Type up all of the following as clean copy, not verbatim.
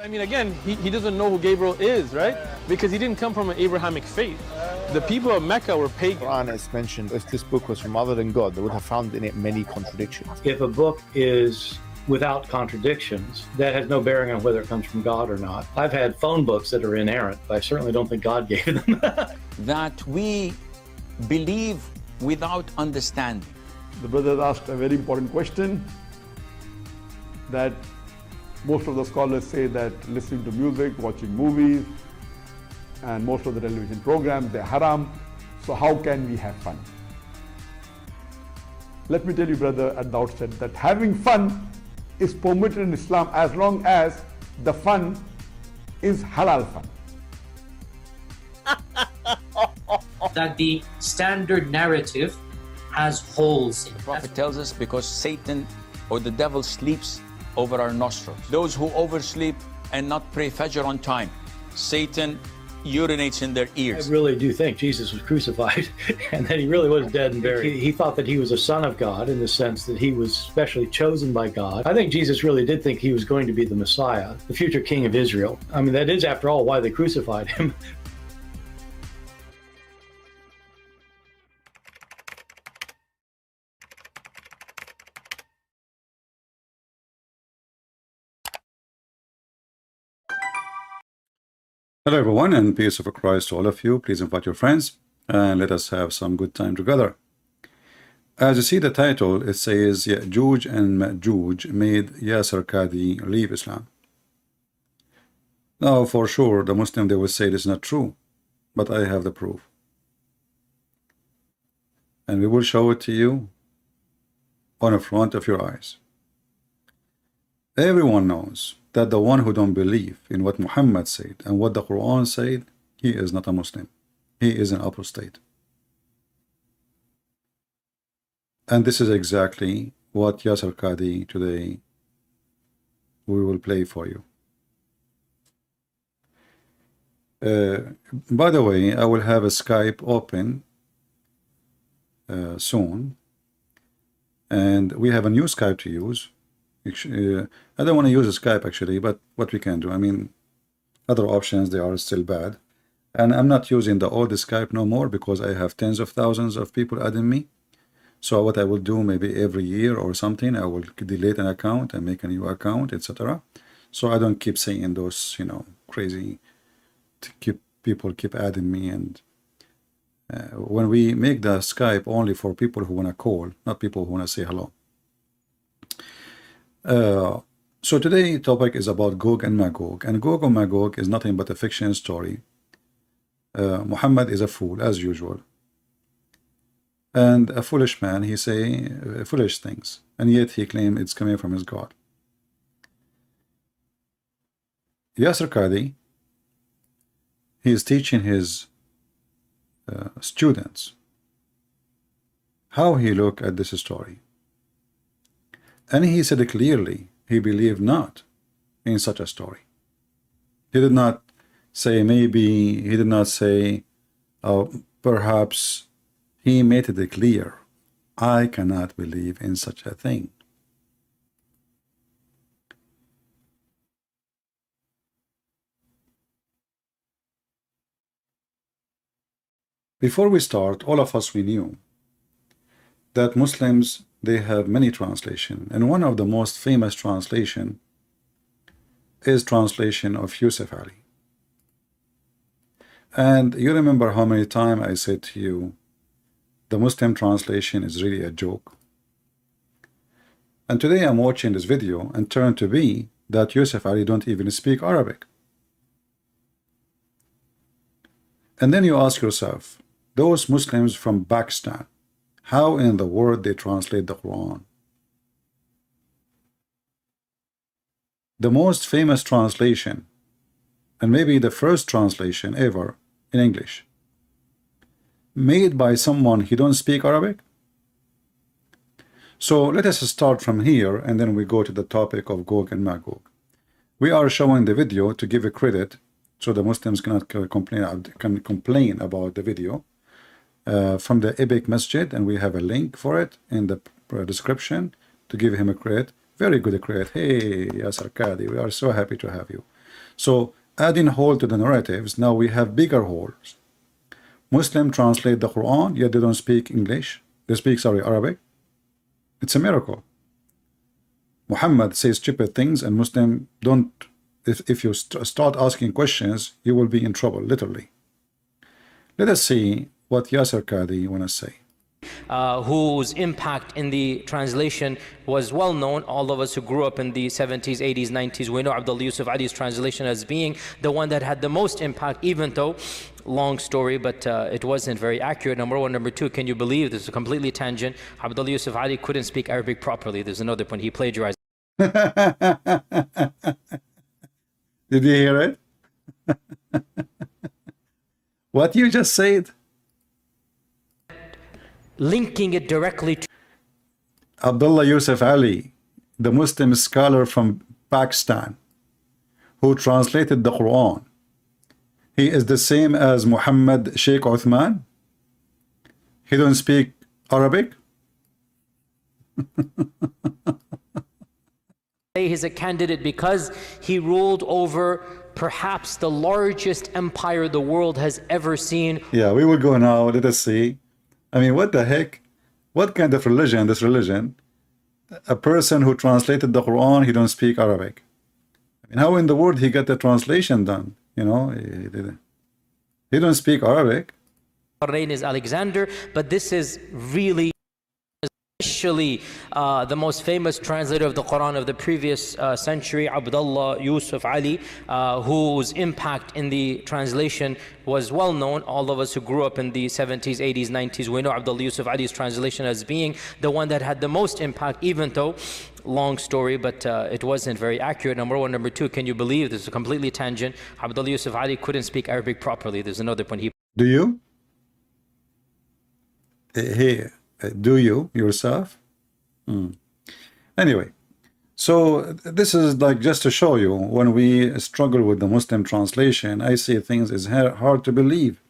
I mean, again, he doesn't know who Gabriel is, right? Because he didn't come from an Abrahamic faith. The people of Mecca were pagan. The Quran is mentioned, if this book was from other than God, they would have found in it many contradictions. If a book is without contradictions, that has no bearing on whether it comes from God or not. I've had phone books that are inerrant, but I certainly don't think God gave them. That we believe without understanding. The brother asked a very important question, that most of the scholars say that listening to music, watching movies, and most of the television programs, they're haram. So how can we have fun? Let me tell you, brother, at the outset, that having fun is permitted in Islam as long as the fun is halal fun. That the standard narrative has holes in it. The Prophet tells us because Satan or the devil sleeps over our nostrils. Those who oversleep and not pray Fajr on time, Satan urinates in their ears. I really do think Jesus was crucified and that he really was dead and buried. He thought that he was a son of God in the sense that he was specially chosen by God. I think Jesus really did think he was going to be the Messiah, the future king of Israel. I mean, that is, after all, why they crucified him. Hello everyone, and peace of Christ to all of you. Please invite your friends and let us have some good time together. As you see the title, it says Yajuj and Majuj made Yasir Qadhi leave Islam. Now for sure the Muslim, they will say this is not true, but I have the proof. And we will show it to you on the front of your eyes. Everyone knows that the one who don't believe in what Muhammad said and what the Quran said, he is not a Muslim. He is an apostate. And this is exactly what Yasir Qadhi today we will play for you. By the way, I will have a Skype open soon, and we have a new Skype to use. I don't want to use a Skype actually, but what we can do, I mean, other options, they are still bad. And I'm not using the old Skype no more because I have tens of thousands of people adding me. So what I will do, maybe every year or something, I will delete an account and make a new account, etc. So I don't keep saying those, you know, crazy, people keep adding me. And when we make the Skype only for people who want to call, not people who want to say hello. So today's topic is about Gog and Magog, and Gog and Magog is nothing but a fiction story. Muhammad is a fool as usual, and a foolish man. He say foolish things, and yet he claims it's coming from his God. Yasir Qadhi, he is teaching his students how he look at this story. And he said clearly, he believed not in such a story. He did not say maybe, he did not say perhaps. He made it clear, I cannot believe in such a thing. Before we start, all of us, we knew that Muslims, they have many translations, and one of the most famous translation is translation of Yusuf Ali. And you remember how many times I said to you, the Muslim translation is really a joke. And today I'm watching this video and turned to be that Yusuf Ali don't even speak Arabic. And then you ask yourself, those Muslims from Pakistan, how in the world they translate the Quran? The most famous translation, and maybe the first translation ever in English, made by someone who don't speak Arabic. So let us start from here, and then we go to the topic of Gog and Magog. We are showing the video to give a credit, so the Muslims cannot complain about the video. From the Epic Masjid, and we have a link for it in the description to give him a credit. Very good credit. Hey, Yasir Qadhi, we are so happy to have you. So adding hole to the narratives, now we have bigger holes. Muslim translate the Quran, yet they don't speak English. They speak, sorry, Arabic. It's a miracle. Muhammad says stupid things, and Muslim don't. If you start asking questions, you will be in trouble, literally. Let us see what Yasir Qadhi want to say. Whose impact in the translation was well known. All of us who grew up in the 70s, 80s, 90s, we know Abdullah Yusuf Ali's translation as being the one that had the most impact, even though, long story, but it wasn't very accurate, number one. Number two, can you believe, this is a completely tangent, Abdullah Yusuf Ali couldn't speak Arabic properly. There's another point, he plagiarized. Did you hear it? What you just said? Linking it directly to Abdullah Yusuf Ali, the Muslim scholar from Pakistan, who translated the Quran. He is the same as Muhammad Sheikh Uthman. He don't speak Arabic. He's a candidate because he ruled over perhaps the largest empire the world has ever seen. Yeah, we will go now. Let us see. I mean, what the heck? What kind of religion, this religion? A person who translated the Quran, he don't speak Arabic. I mean, how in the world he got the translation done? You know, he don't speak Arabic. Reign is Alexander, but this is really especially the most famous translator of the Quran of the previous century, Abdullah Yusuf Ali, whose impact in the translation was well known. All of us who grew up in the 70s, 80s, 90s, we know Abdullah Yusuf Ali's translation as being the one that had the most impact, even though, long story, but it wasn't very accurate, number one. Number two, can you believe, this is a completely tangent, Abdullah Yusuf Ali couldn't speak Arabic properly. There's another point. Do you? Hey, do you yourself? Anyway, so this is like just to show you, when we struggle with the Muslim translation, I see things is hard to believe.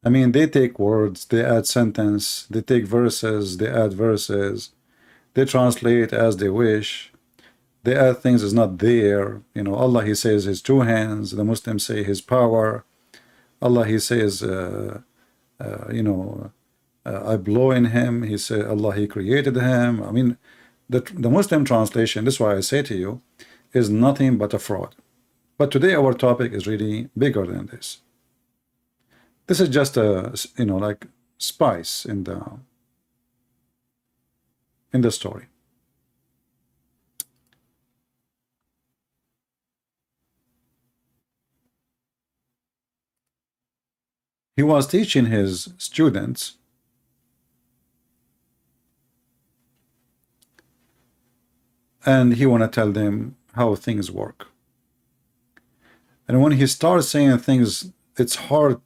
I mean, they take words, they add sentence, they take verses, they add verses, they translate as they wish, they add things is not there. You know, Allah, he says his two hands, the Muslims say his power. Allah, he says you know, I blow in him. He said Allah, he created him. I mean, the Muslim translation, this is why I say to you, is nothing but a fraud. But today our topic is really bigger than this. This is just a, you know, like spice in the story. He was teaching his students and he want to tell them how things work. And when he starts saying things, it's hard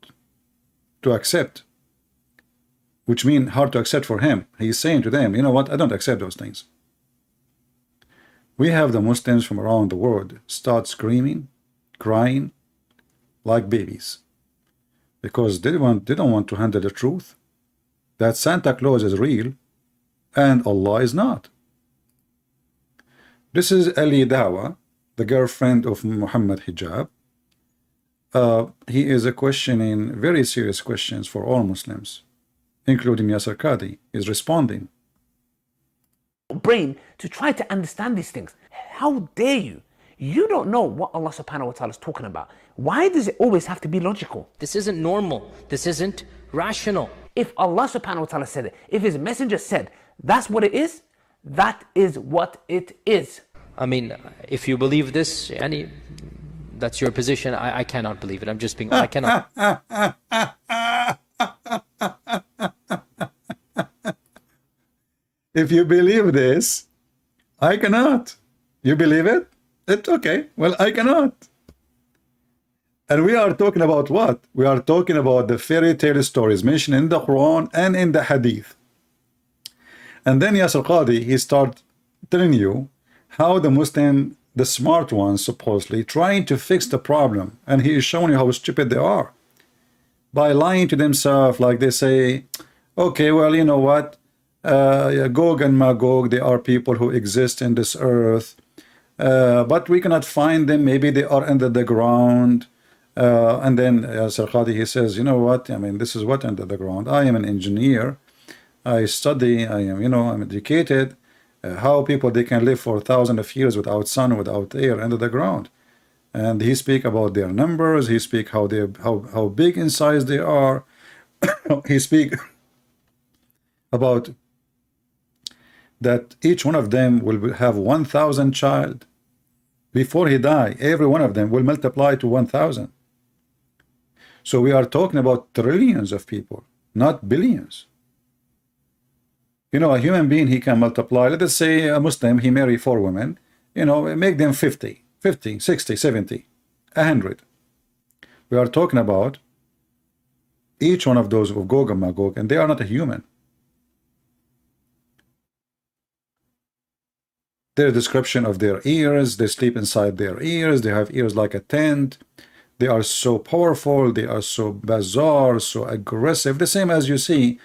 to accept, which means hard to accept for him. He's saying to them, you know what, I don't accept those things. We have the Muslims from around the world start screaming, crying like babies, because they don't want to handle the truth that Santa Claus is real and Allah is not. This is Ali Dawa, the girlfriend of Muhammad Hijab. He is questioning very serious questions for all Muslims, including Yasir Qadhi is responding. Brain to try to understand these things. How dare you? You don't know what Allah subhanahu wa ta'ala is talking about. Why does it always have to be logical? This isn't normal. This isn't rational. If Allah subhanahu wa ta'ala said it, if his messenger said that's what it is, that is what it is. I mean, if you believe this, that's your position. I cannot believe it. I'm just being, I cannot. If you believe this, I cannot. You believe it? It's okay. Well, I cannot. And we are talking about what? We are talking about the fairy tale stories mentioned in the Quran and in the Hadith. And then Yasir Qadhi, he starts telling you how the Muslim, the smart ones supposedly, trying to fix the problem. And he is showing you how stupid they are. By lying to themselves, like they say, okay, well, you know what? Gog and Magog, they are people who exist in this earth. but we cannot find them. Maybe they are under the ground. And then Yasir Qadhi, he says, you know what, I mean, this is what under the ground. I am an engineer. I study. I am, I'm educated. How people, they can live for thousands of years without sun, without air, under the ground. And he speak about their numbers. He speak how big in size they are. He speak about that each one of them will have 1,000 child. Before he die, every one of them will multiply to 1,000. So we are talking about trillions of people, not billions. A human being, he can multiply. Let us say a Muslim, he marry 4 women, make them 50, 60, 70, 100. We are talking about each one of those of Gog and Magog, and they are not a human. Their description of their ears, they sleep inside their ears, they have ears like a tent, they are so powerful, they are so bizarre, so aggressive, the same as you see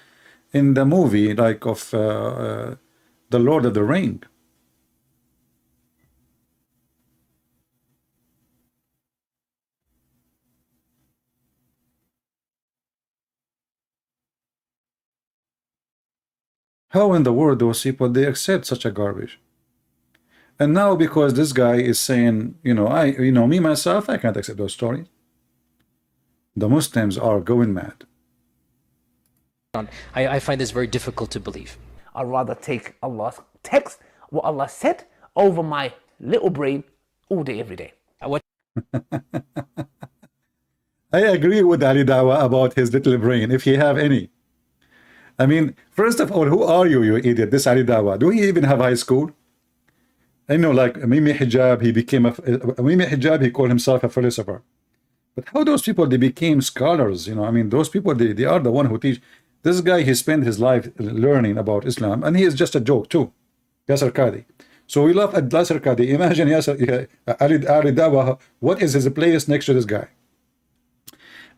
in the movie like of The Lord of the Ring. How in the world those people, they accept such a garbage? And now because this guy is saying, me myself, I can't accept those stories. The Muslims are going mad. I find this very difficult to believe. I'd rather take Allah's text, what Allah said, over my little brain all day, every day. I agree with Ali Dawa about his little brain, if he have any. I mean, first of all, who are you idiot, this Ali Dawa? Do he even have high school? I know, like Mimi Hijab, he became Mimi Hijab, he called himself a philosopher. But how those people, they became scholars, I mean, those people, they are the one who teach. This guy, he spent his life learning about Islam, and he is just a joke too, Yasir Qadhi. So we love Yasir Qadhi. Imagine Yasir, Ali Dawa, what is his place next to this guy?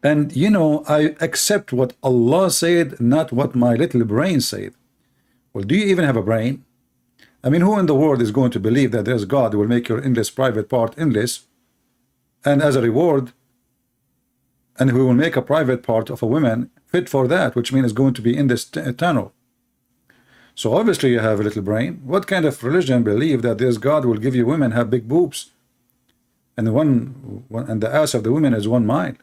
And I accept what Allah said, not what my little brain said. Well, do you even have a brain? I mean, who in the world is going to believe that there's God who will make your endless private part endless, and as a reward, and who will make a private part of a woman fit for that, which means it's going to be in this tunnel. So obviously you have a little brain. What kind of religion believe that there's God will give you women have big boobs, and and the ass of the women is 1 mile?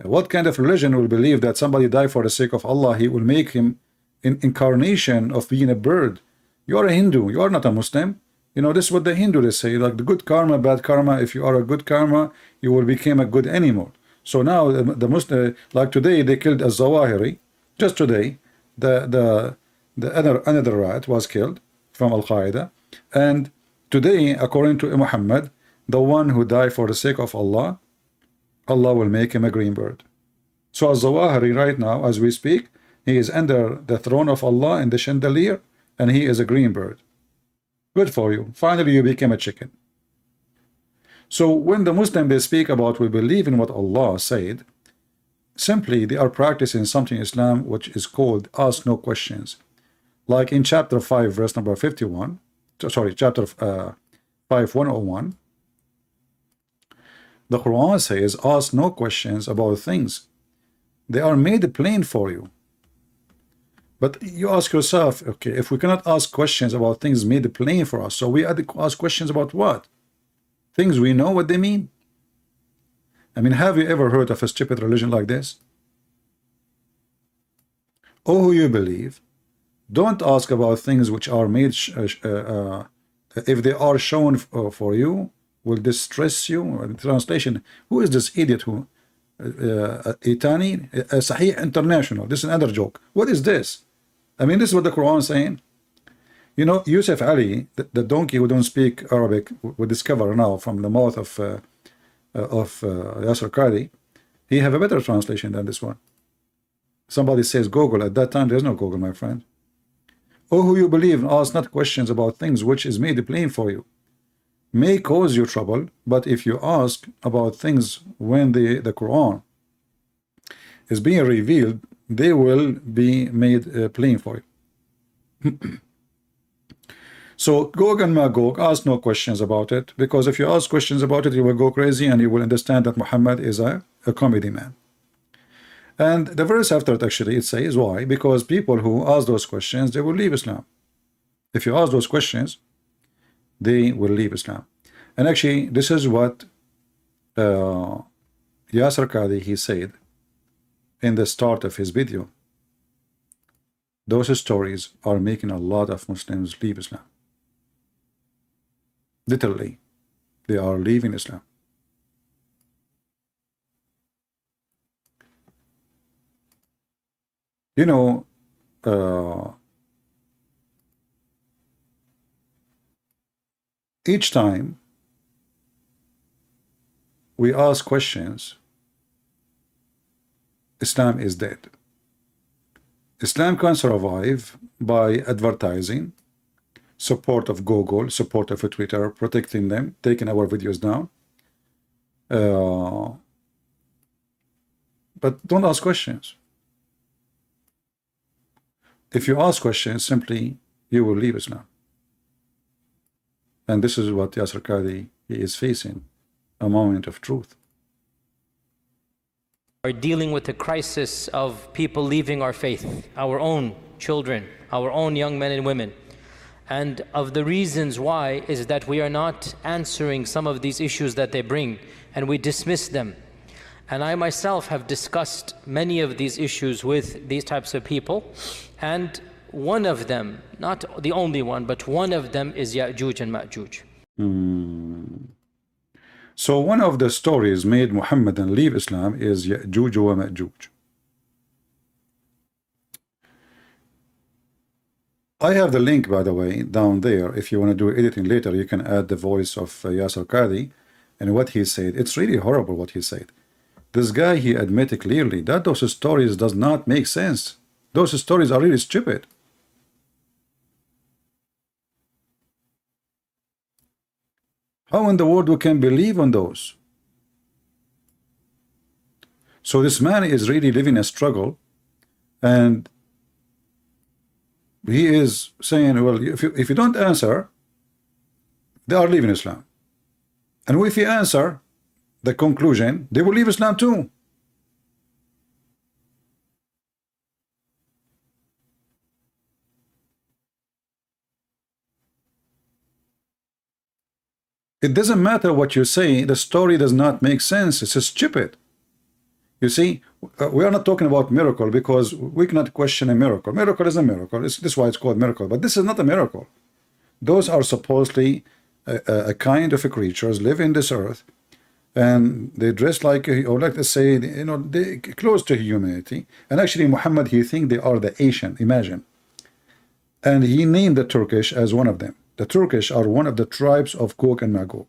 What kind of religion will believe that somebody die for the sake of Allah, he will make him an incarnation of being a bird? You are a Hindu, you are not a Muslim. This is what the Hindu say, like the good karma, bad karma. If you are a good karma, you will become a good animal. So now the Muslim, like today, they killed a Zawahiri. Just today, the another rat was killed from Al-Qaeda. And today, according to Muhammad, the one who died for the sake of Allah, Allah will make him a green bird. So Al-Zawahiri right now, as we speak, he is under the throne of Allah in the chandelier, and he is a green bird. Good for you. Finally, you became a chicken. So when the Muslim, they speak about we believe in what Allah said, simply they are practicing something in Islam which is called ask no questions. Like in chapter 5, verse number 51, sorry, chapter 5, 101, the Quran says, ask no questions about things. They are made plain for you. But you ask yourself, okay, if we cannot ask questions about things made plain for us, so we ask questions about what? Things we know what they mean. I mean, have you ever heard of a stupid religion like this? Oh, who you believe, don't ask about things which are made, if they are shown for you, will distress you. Translation, who is this idiot who, Itani, Sahih International, this is another joke. What is this? I mean, this is what the Quran is saying. Yusuf Ali, the donkey who don't speak Arabic, we discover now from the mouth of Yasir Qadhi, he have a better translation than this one. Somebody says Google. At that time, there's no Google, my friend. Oh, who you believe, ask not questions about things which is made plain for you. May cause you trouble, but if you ask about things when the Quran is being revealed, they will be made plain for you. So Gog and Magog, ask no questions about it, because if you ask questions about it, you will go crazy and you will understand that Muhammad is a comedy man. And the verse after it, actually, it says why? Because people who ask those questions, they will leave Islam. If you ask those questions, they will leave Islam. And actually, this is what Yasir Qadhi, he said in the start of his video. Those stories are making a lot of Muslims leave Islam. Literally, they are leaving Islam. You know, each time we ask questions, Islam is dead. Islam can survive by advertising, support of Google, support of Twitter, protecting them, taking our videos down. But don't ask questions. If you ask questions, simply you will leave Islam. And this is what Yasir Qadhi is facing, a moment of truth. Are dealing with the crisis of people leaving our faith, our own children, our own young men and women. And of the reasons why is that we are not answering some of these issues that they bring, and we dismiss them. And I myself have discussed many of these issues with these types of people, and one of them, not the only one, but one of them is Yajuj and Majuj. So one of the stories made Muhammadan leave Islam is Yajuj wa Majuj. I have the link, by the way, down there. If you want to do editing later, you can add the voice of Yasir Qadhi and what he said. It's really horrible what he said. This guy, he admitted clearly that those stories does not make sense. Those stories are really stupid. How in the world we can believe on those? So this man is really living a struggle, and he is saying, well, if you don't answer, they are leaving Islam. And if you answer the conclusion, they will leave Islam too. It doesn't matter what you say, the story does not make sense. It's stupid. You see, we are not talking about miracle because we cannot question a miracle. Miracle is a miracle. This is why it's called miracle. But this is not a miracle. Those are supposedly a kind of creatures live in this earth, and they dress like, or like let's say, you know, they close to humanity. And actually, Muhammad, he think they are the Asian. Imagine. And he named the Turkish as one of them. The Turkish are one of the tribes of Gog and Magog.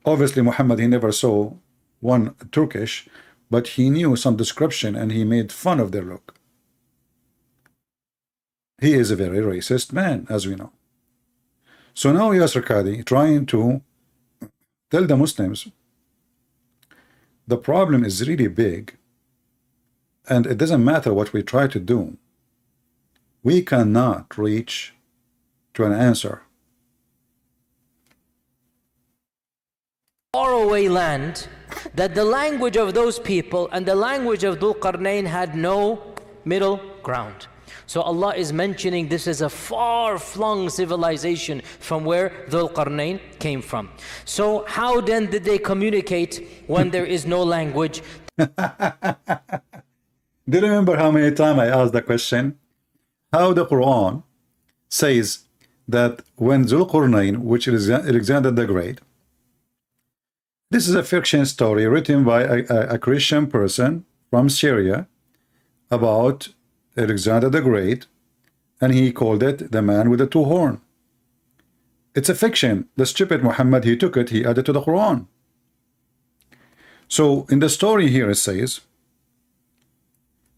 Obviously, Muhammad, he never saw one Turkish, but he knew some description and he made fun of their look. He is a very racist man, as we know. So now Yasir Qadhi trying to tell the Muslims the problem is really big, and it doesn't matter what we try to do. We cannot reach to an answer. Faraway land, that the language of those people and the language of Dhul Qarnayn had no middle ground. So Allah is mentioning this is a far-flung civilization from where Dhul Qarnayn came from. So how then did they communicate when there is no language? Do you remember how many times I asked the question? How the Quran says that when Dhul Qarnayn, which is Alexander the Great, this is a fiction story written by a Christian person from Syria about Alexander the Great, and he called it the man with the two horns. It's a fiction. The stupid Muhammad, he took it, he added to the Quran. So in the story here it says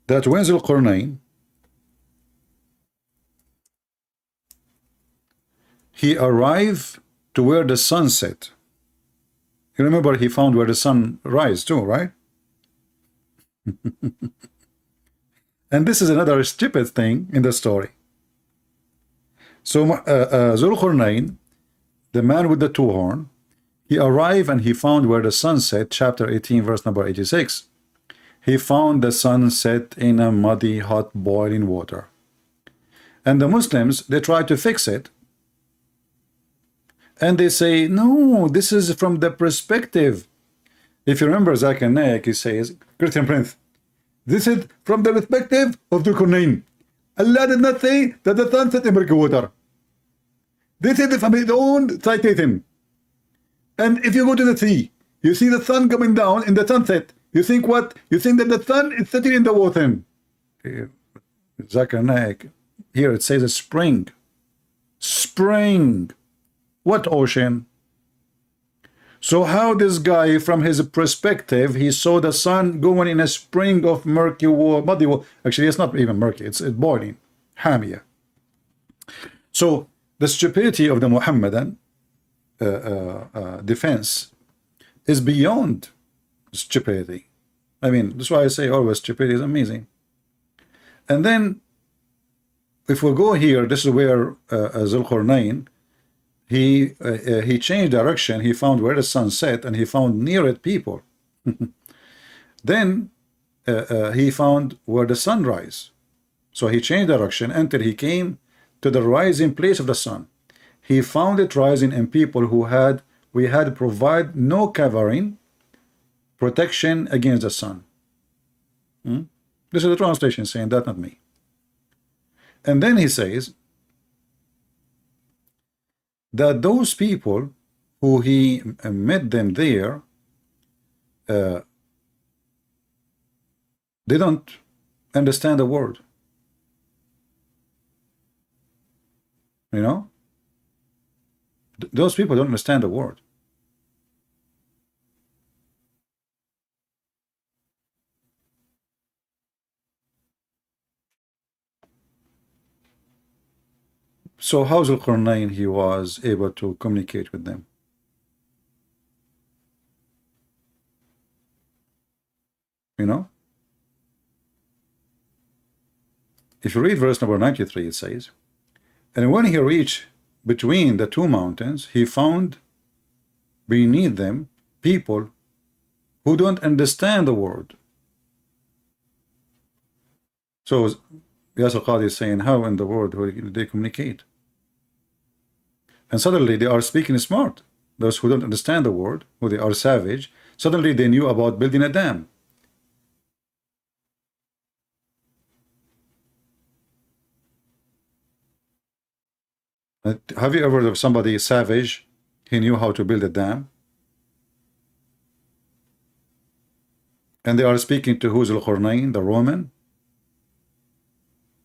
that when Dhul Qarnayn, he arrived to where the sun set. You remember he found where the sun rises too, right? And this is another stupid thing in the story. So Zul Qarnayn, the man with the two horn, he arrived and he found where the sun set, chapter 18, verse number 86. He found the sun set in a muddy, hot, boiling water. And the Muslims, they try to fix it. And they say, no, this is from the perspective. If you remember Zakir Naik, he says, Christian Prince, this is from the perspective of the Qarnayn. Allah did not say that the sun set in murky water. This is from his own citation. And if you go to the sea, you see the sun coming down in the sunset. You think what? You think that the sun is sitting in the water. Zakir Naik, here it says a spring. Spring. What ocean? So how this guy, from his perspective, he saw the sun going in a spring of murky water, muddy water. Actually, it's not even murky, it's boiling, hamia. So the stupidity of the Muhammadan defense is beyond stupidity. I mean, that's why I say always stupidity is amazing. And then, if we go here, this is where Zul Qarnayn, he changed direction. He found where the sun set, and he found near it people. Then he found where the sun rise. So he changed direction until he came to the rising place of the sun. He found it rising in people who we had provide no covering, protection against the sun. This is the translation saying that, not me. And then he says that those people who he met them there, they don't understand the word. You know? Those people don't understand the word. So how Zul Qarnayn he was able to communicate with them? You know? If you read verse number 93, it says, and when he reached between the two mountains, he found beneath them people who don't understand the word. So Yasir Qadhi is saying, how in the world will they communicate? And suddenly they are speaking smart. Those who don't understand the word, who they are savage, suddenly they knew about building a dam. Have you ever heard of somebody savage? He knew how to build a dam. And they are speaking to Zul Qarnayn, the Roman.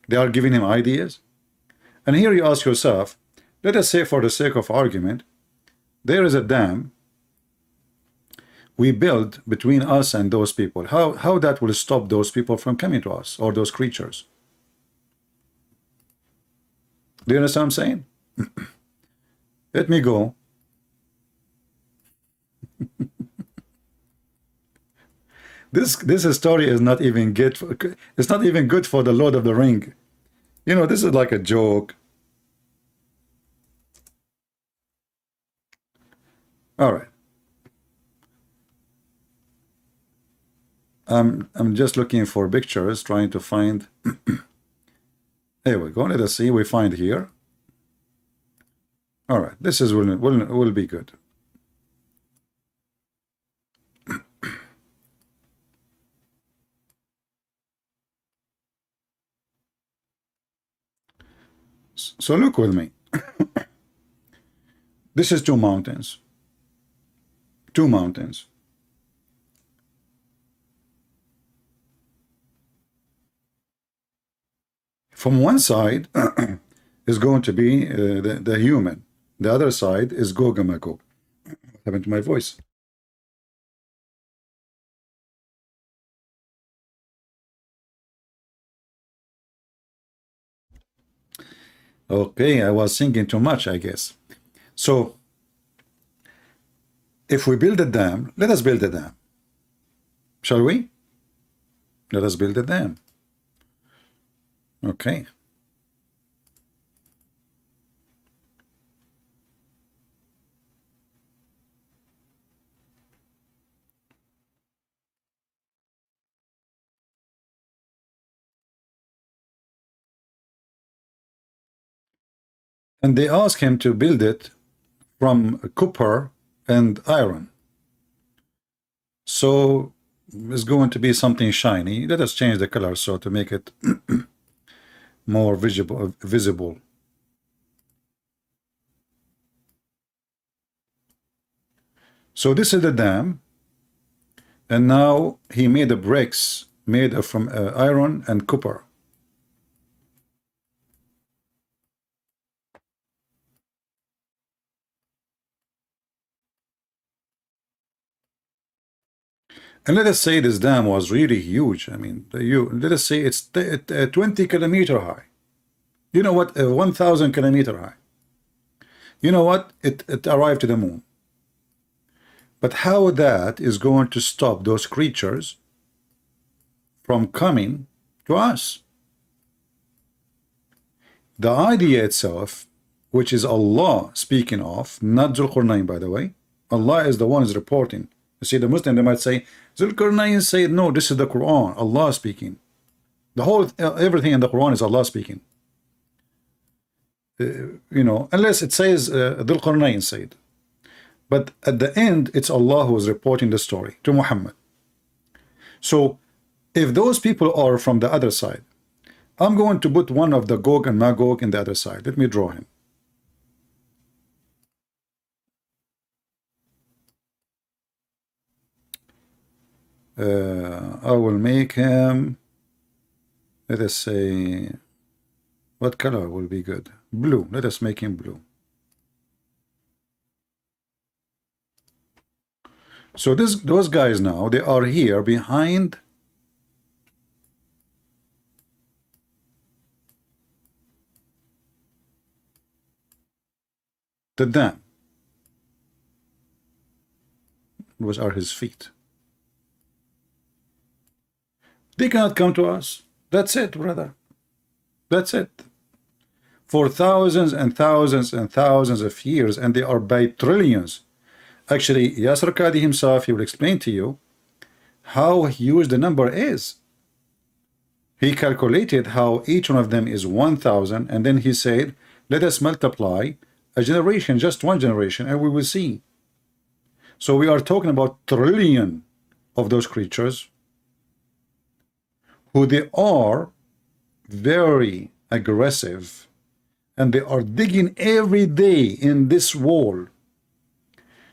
They are giving him ideas. And here you ask yourself, let us say for the sake of argument, there is a dam we build between us and those people. How that will stop those people from coming to us, or those creatures? Do you understand what I'm saying? Let me go. This story is not even good for, it's not even good for the Lord of the Ring. You know, this is like a joke. All right. I'm just looking for pictures, trying to find. Here we go. Let us see. We find here. All right. This is will be good. So look with me. This is two mountains. Two mountains. From one side is going to be the human. The other side is Gog and Magog. What happened to my voice? Okay, I was thinking too much, I guess. So, if we build a dam, let us build a dam. Shall we? Let us build a dam. Okay. and they ask him to build it from copper and iron. So it's going to be something shiny. Let us change the color so to make it more visible. So this is the dam, and now he made the bricks made from iron and copper. And let us say this dam was really huge. I mean, let us say it's 20 kilometer high. You know what? 1,000 kilometer high. You know what? It arrived to the moon. But how that is going to stop those creatures from coming to us? The idea itself, which is Allah speaking of, not Zulqarnain, by the way. Allah is the one who is reporting. You see, the Muslim, they might say, Zulqarnain said, no, this is the Quran, Allah speaking. The whole, everything in the Quran is Allah speaking. You know, unless it says Zulqarnain said. But at the end, it's Allah who is reporting the story to Muhammad. So, if those people are from the other side, I'm going to put one of the Gog and Magog in the other side. Let me draw him. I will make him, let us say, what color will be good? Blue. Let us make him blue. So those guys now, they are here behind the dam. Those are his feet. They cannot come to us. That's it, brother. That's it. For thousands and thousands and thousands of years, and they are by trillions. Actually, Yasir Qadhi himself, he will explain to you how huge the number is. He calculated how each one of them is 1,000, and then he said, let us multiply a generation, just one generation, and we will see. So we are talking about trillion of those creatures, who they are very aggressive, and they are digging every day in this wall,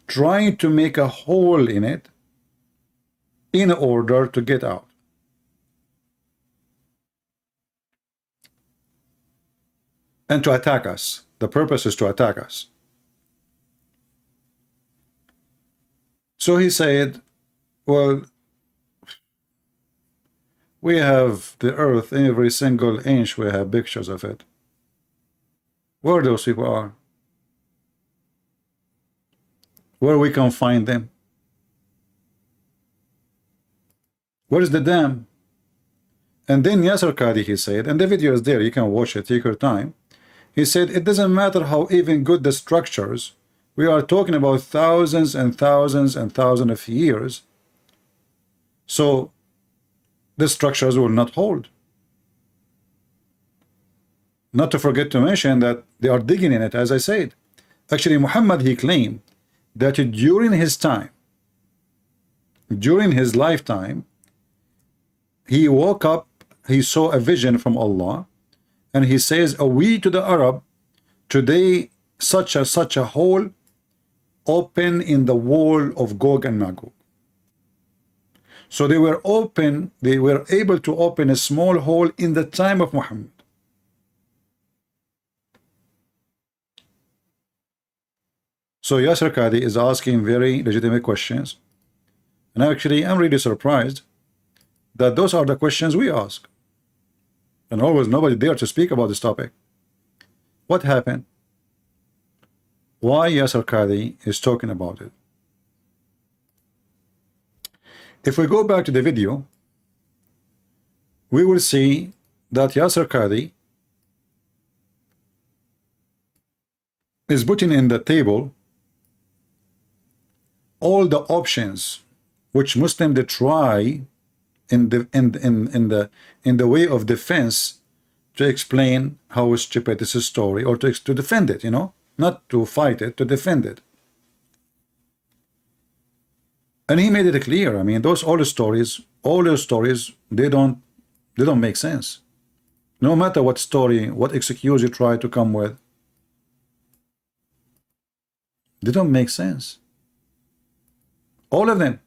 trying to make a hole in it in order to get out. And to attack us. The purpose is to attack us. So he said, well, we have the earth, every single inch we have pictures of it. Where those people are? Where we can find them? Where is the dam? And then Yasir Qadhi, he said, and the video is there, you can watch it, take your time. He said, it doesn't matter how even good the structures, we are talking about thousands and thousands and thousands of years. So the structures will not hold. Not to forget to mention that they are digging in it, as I said. Actually, Muhammad, he claimed that during his time, during his lifetime, he woke up, he saw a vision from Allah, and he says, we to the Arab, today such a hole open in the wall of Gog and Magog. So they were able to open a small hole in the time of Muhammad. So Yasir Qadhi is asking very legitimate questions. And actually, I'm really surprised that those are the questions we ask. And always nobody dare to speak about this topic. What happened? Why Yasir Qadhi is talking about it? If we go back to the video, we will see that Yasir Qadhi is putting in the table all the options which Muslims they try in the way of defense to explain how stupid this is story, or to defend it, you know, not to fight it, to defend it. And he made it clear. I mean, all the stories, they don't make sense. No matter what story, what excuse you try to come with, they don't make sense. All of them.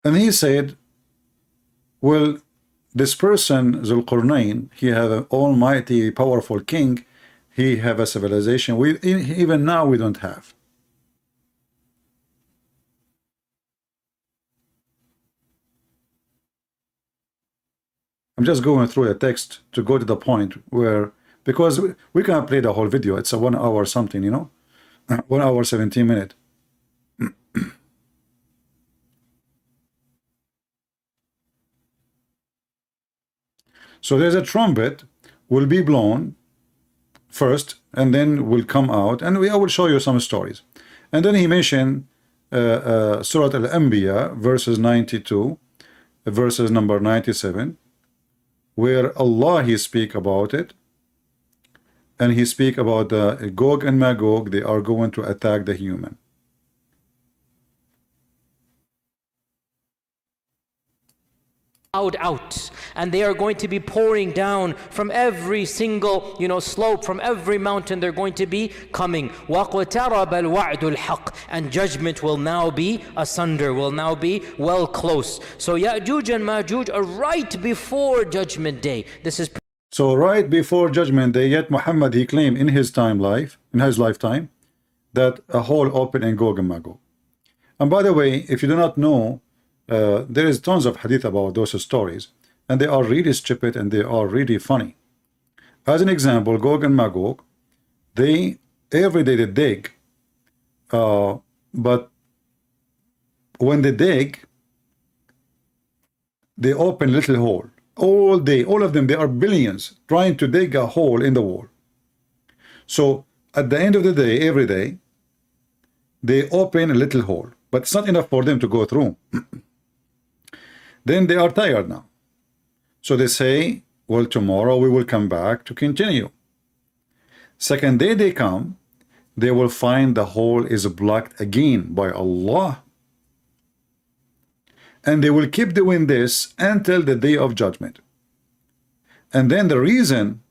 And he said, well, this person, Zulqarnain, he have an almighty, powerful king. He have a civilization even now we don't have. I'm just going through a text to go to the point where, because we can't play the whole video. It's a 1 hour something, you know, 1 hour 17 minutes. So there's a trumpet will be blown first, and then will come out, and I will show you some stories. And then he mentioned Surah Al-Anbiya, verses 92, verses number 97, where Allah he speak about it, and he speak about the Gog and Magog. They are going to attack the human. Out, and they are going to be pouring down from every single, you know, slope, from every mountain. They're going to be coming. وَاقْتَرَبَ الْوَعْدُ الْحَقِّ, and judgment will now be asunder, will now be well close. So Yajuj and Majuj are right before Judgment Day. This is so right before Judgment Day. Yet Muhammad he claimed in his lifetime, that a hole open in Gog and Magog. And by the way, if you do not know, there is tons of hadith about those stories, and they are really stupid and they are really funny. As an example, Gog and Magog, they every day they dig, but when they dig, they open little hole all day. All of them, they are billions trying to dig a hole in the wall. So at the end of the day, every day, they open a little hole, but it's not enough for them to go through. Then they are tired now. So they say, well, tomorrow we will come back to continue. Second day they come, they will find the hole is blocked again by Allah. And they will keep doing this until the day of judgment. And then the reason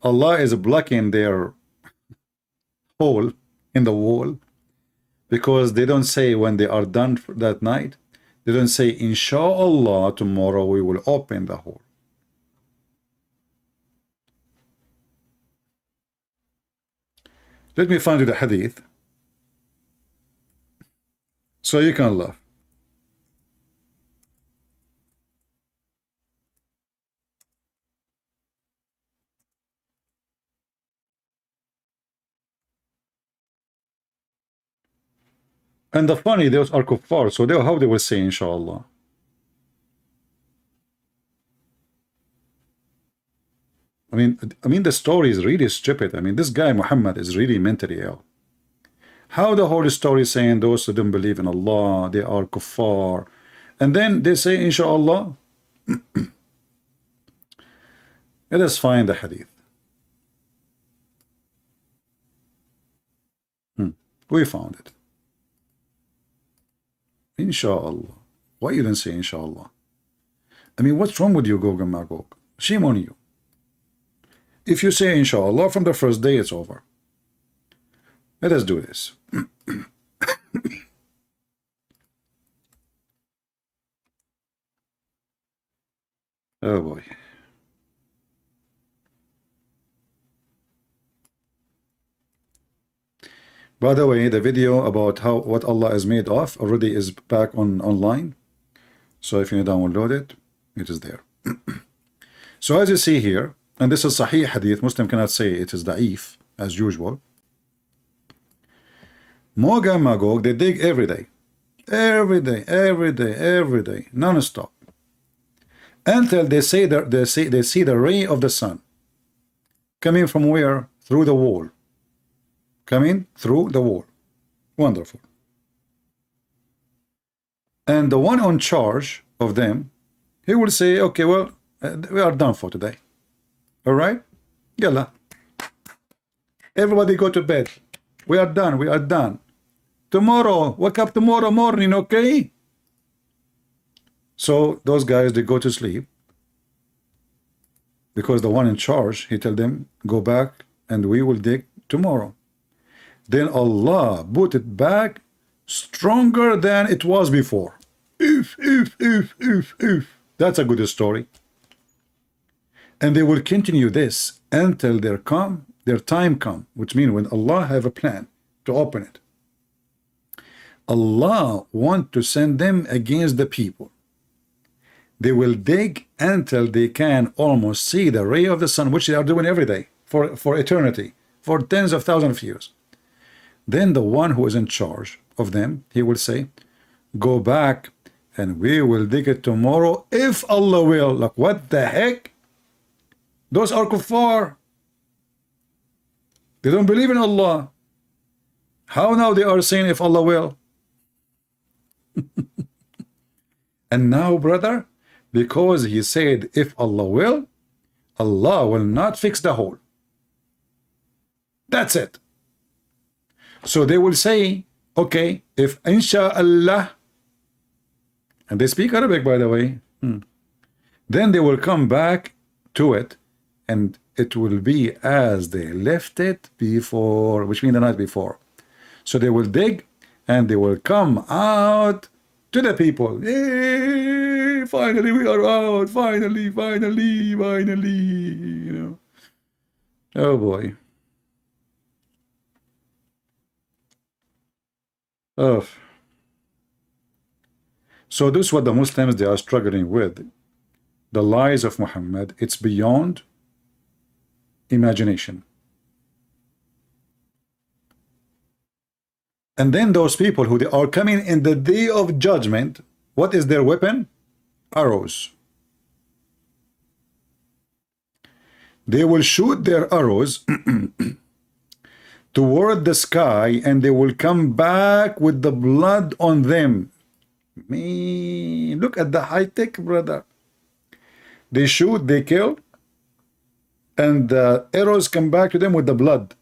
Allah is blocking their hole in the wall, because they don't say when they are done for that night, they don't say, Inshallah, tomorrow we will open the hole. Let me find you the hadith so you can laugh. And the funny, those are kuffar, so how they will say inshallah. I mean the story is really stupid. I mean, this guy Muhammad is really mentally ill. How the whole story is saying those who don't believe in Allah, they are kuffar, and then they say inshallah. Let us find the hadith. We found it. Inshallah. Why you didn't say inshallah? I mean, what's wrong with you, Gog and Magog? Shame on you. If you say inshallah from the first day, it's over. Let us do this. Oh boy. By the way, the video about what Allah is made of already is back online. So if you download it, it is there. So as you see here, and this is Sahih Hadith, Muslim cannot say it is da'if, as usual. Gog and Magog, they dig every day, non-stop, until they see the ray of the sun coming from where? through the wall. Coming through the wall. Wonderful. And the one on charge of them, he will say, okay, well, we are done for today. All right? Yalla. Everybody go to bed. We are done. We are done. Tomorrow, wake up tomorrow morning, okay? So those guys, they go to sleep because the one in charge, he tell them, go back and we will dig tomorrow. Then Allah put it back stronger than it was before. If. That's a good story. And they will continue this until their time come, which means when Allah have a plan to open it. Allah want to send them against the people. They will dig until they can almost see the ray of the sun, which they are doing every day for eternity, for tens of thousands of years. Then the one who is in charge of them, he will say, go back and we will dig it tomorrow if Allah will. Like, what the heck? Those are kuffar. They don't believe in Allah. How now they are saying if Allah will? And now, brother, because he said if Allah will, Allah will not fix the hole. That's it. So they will say, okay, if insha'Allah, and they speak Arabic, by the way, then they will come back to it and it will be as they left it before, which means the night before. So they will dig and they will come out to the people. Hey, finally we are out. Finally, you know. Oh boy. Oh. So this is what the Muslims, they are struggling with. The lies of Muhammad, it's beyond imagination. And then those people who they are coming in the day of judgment, what is their weapon? Arrows. They will shoot their arrows toward the sky and they will come back with the blood on them. Me, look at the high tech, brother. They shoot, they kill, and the arrows come back to them with the blood.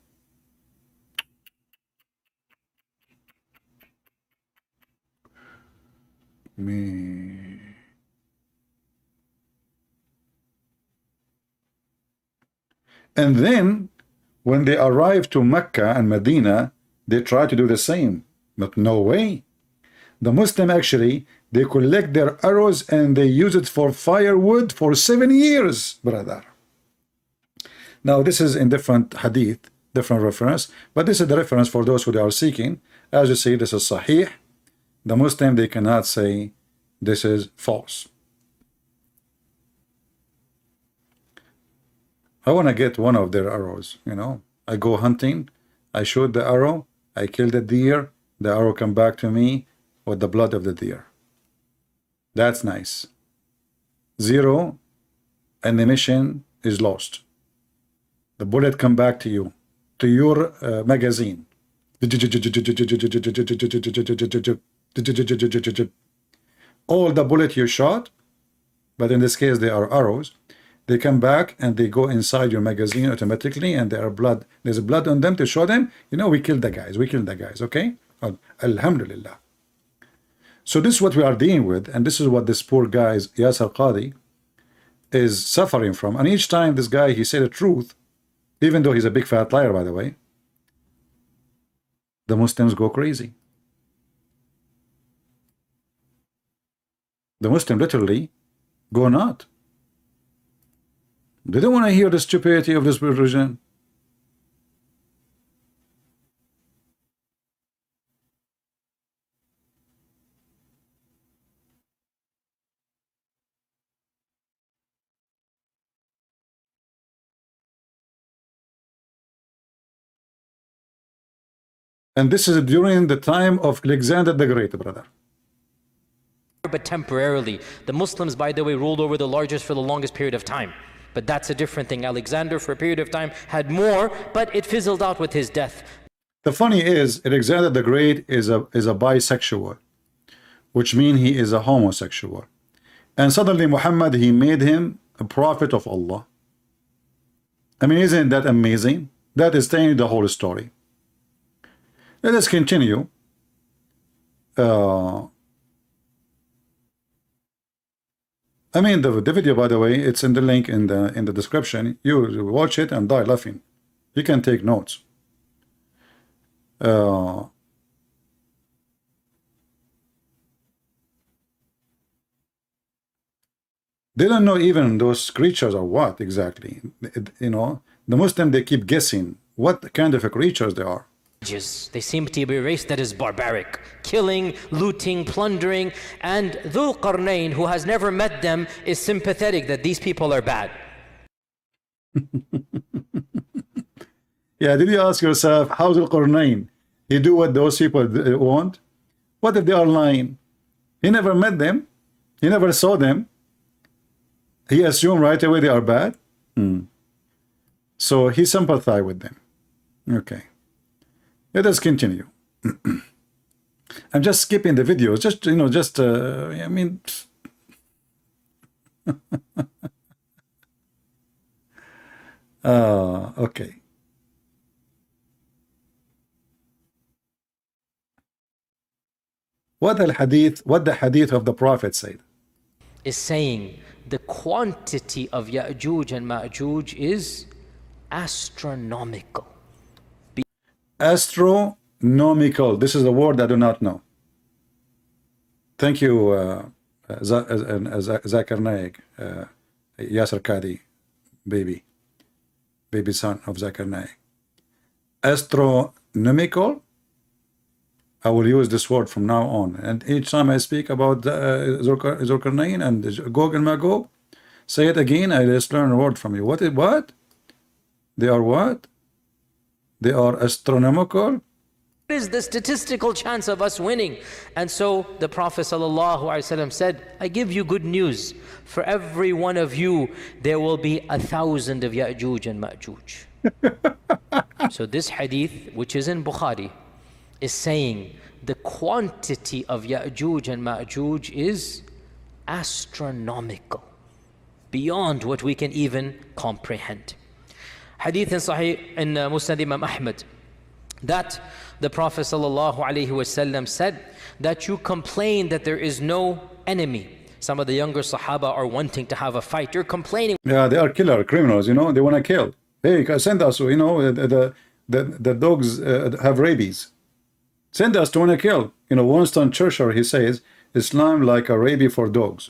Me. And then when they arrive to Mecca and Medina, they try to do the same, but no way. The Muslim actually, they collect their arrows and they use it for firewood for 7 years, brother. Now this is in different hadith, different reference, but this is the reference for those who they are seeking. As you see, this is sahih. The Muslim, they cannot say this is false. I want to get one of their arrows, you know. I go hunting, I shoot the arrow, I kill the deer, the arrow come back to me with the blood of the deer. That's nice. 0 and the mission is lost. The bullet come back to you, to your magazine. All the bullet you shot, but in this case they are arrows, they come back and they go inside your magazine automatically, and there are blood. There's blood on them to show them, you know, we killed the guys, okay? Alhamdulillah. So this is what we are dealing with, and this is what this poor guy's Yasir Qadhi is suffering from. And each time this guy, he said the truth, even though he's a big fat liar, by the way, the Muslims go crazy. The Muslim literally go not. They don't want to hear the stupidity of this religion. And this is during the time of Alexander the Great, brother. But temporarily. The Muslims, by the way, ruled over the largest for the longest period of time. But that's a different thing. Alexander, for a period of time, had more, but it fizzled out with his death. The funny is, Alexander the Great is a bisexual, which means he is a homosexual. And suddenly Muhammad, he made him a prophet of Allah. I mean, isn't that amazing? That is telling you the whole story. Let us continue. I mean, the video, by the way, it's in the link in the description. You watch it and die laughing. You can take notes. They don't know even those creatures are what exactly. You know, the Muslim, they keep guessing what kind of creatures they are. They seem to be a race that is barbaric, killing, looting, plundering, and Dhul Qarnayn, who has never met them, is sympathetic that these people are bad. Yeah, did you ask yourself, how's Dhul Qarnayn? He do what those people want? What if they are lying? He never met them. He never saw them. He assumed right away they are bad. So he sympathized with them. Okay. Let us continue. I'm just skipping the videos. Just, you know, just, I mean... okay. What the hadith of the Prophet said? Is saying the quantity of Yajuj and Majuj is astronomical. Astronomical. This is a word I do not know. Thank you, Zakir Naik, Yasir Qadhi, baby son of Zakir Naik. Astronomical. I will use this word from now on, and each time I speak about Zulkarnain and Gog and Magog, say it again. I just learn a word from you. What? They are what? They are astronomical. What is the statistical chance of us winning? And so the Prophet ﷺ said, I give you good news. For every one of you, there will be 1,000 of Yajuj and Majuj. So this hadith, which is in Bukhari, is saying the quantity of Yajuj and Majuj is astronomical, beyond what we can even comprehend. Hadith in Sahih in Musnad Imam Ahmad, that the Prophet ﷺ said that you complain that there is no enemy. Some of the younger Sahaba are wanting to have a fight. You're complaining. Yeah, they are killer criminals, you know, they want to kill. Hey, send us, you know, the dogs have rabies. Send us to want to kill. You know, Winston Churchill, he says, Islam like a rabies for dogs.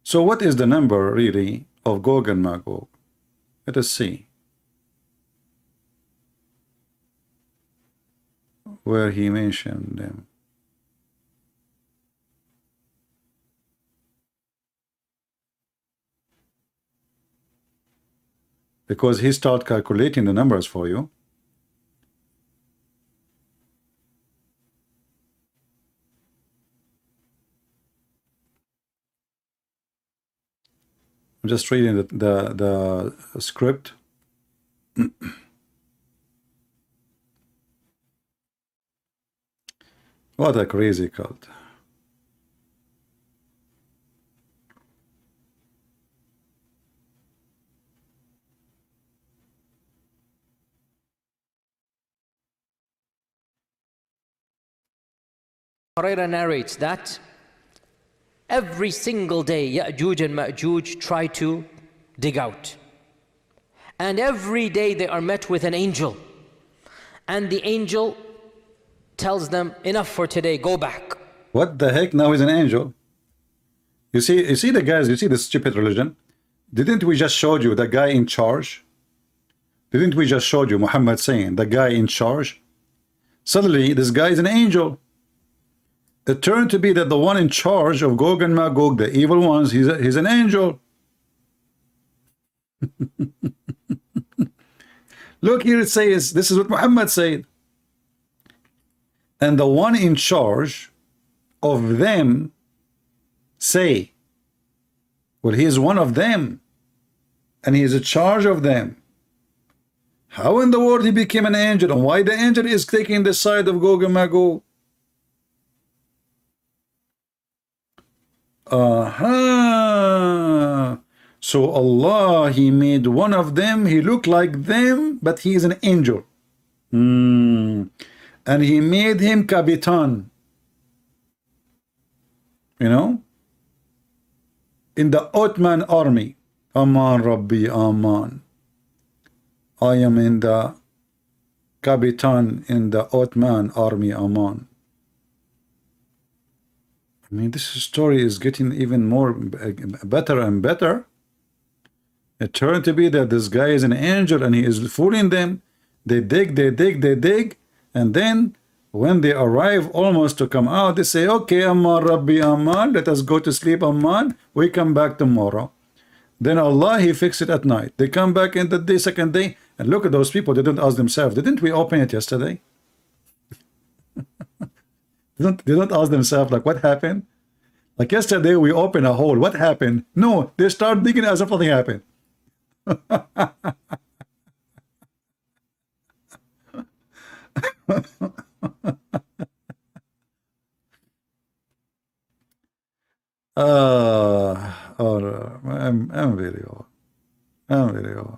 So what is the number really of Gog and Magog? Let us see where he mentioned them. Because he started calculating the numbers for you. I'm just reading the script. What a crazy cult. Hurairah narrates that every single day Yajuj and Majuj try to dig out, and every day they are met with an angel, and the angel tells them, enough for today, go back. What the heck? Now he's an angel. You see the guys, you see the stupid religion. Didn't we just show you the guy in charge? Didn't we just show you Muhammad saying the guy in charge? Suddenly this guy is an angel. It turned to be that the one in charge of Gog and Magog, the evil ones, he's an angel. Look here, it says, this is what Muhammad said. and the one in charge of them say, well, he is one of them, and he is in charge of them. How in the world he became an angel, and why the angel is taking the side of Gog and Magog? Aha! So Allah, he made one of them, he looked like them, but he is an angel. And he made him Kapitan. You know? In the Ottoman army. Aman Rabbi, Aman. I am in the Kapitan in the Ottoman army, Aman. I mean, this story is getting even more better and better. It turned to be that this guy is an angel and he is fooling them. They dig, they dig, they dig, and then when they arrive almost to come out, they say, okay, Amman Rabbi Amman, let us go to sleep, Amman. We come back tomorrow. Then Allah, he fixed it at night. They come back in the day, second day, and look at those people. They don't ask themselves, didn't we open it yesterday? They don't ask themselves, like, what happened? Like yesterday we opened a hole. What happened? No, they start digging as if nothing happened. I'm very old. I'm very old.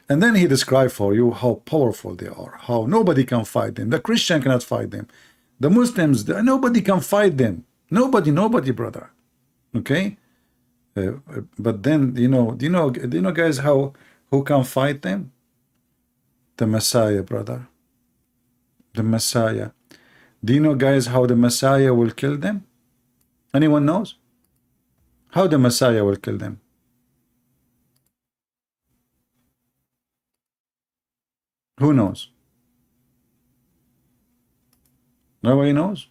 And then he described for you how powerful they are, how nobody can fight them. The Christian cannot fight them. The Muslims, nobody can fight them. Nobody, brother. Okay? But then, do you know, guys, who can fight them? The Messiah, brother. The Messiah. Do you know, guys, how the Messiah will kill them? Anyone knows? How the Messiah will kill them? Who knows? Nobody knows?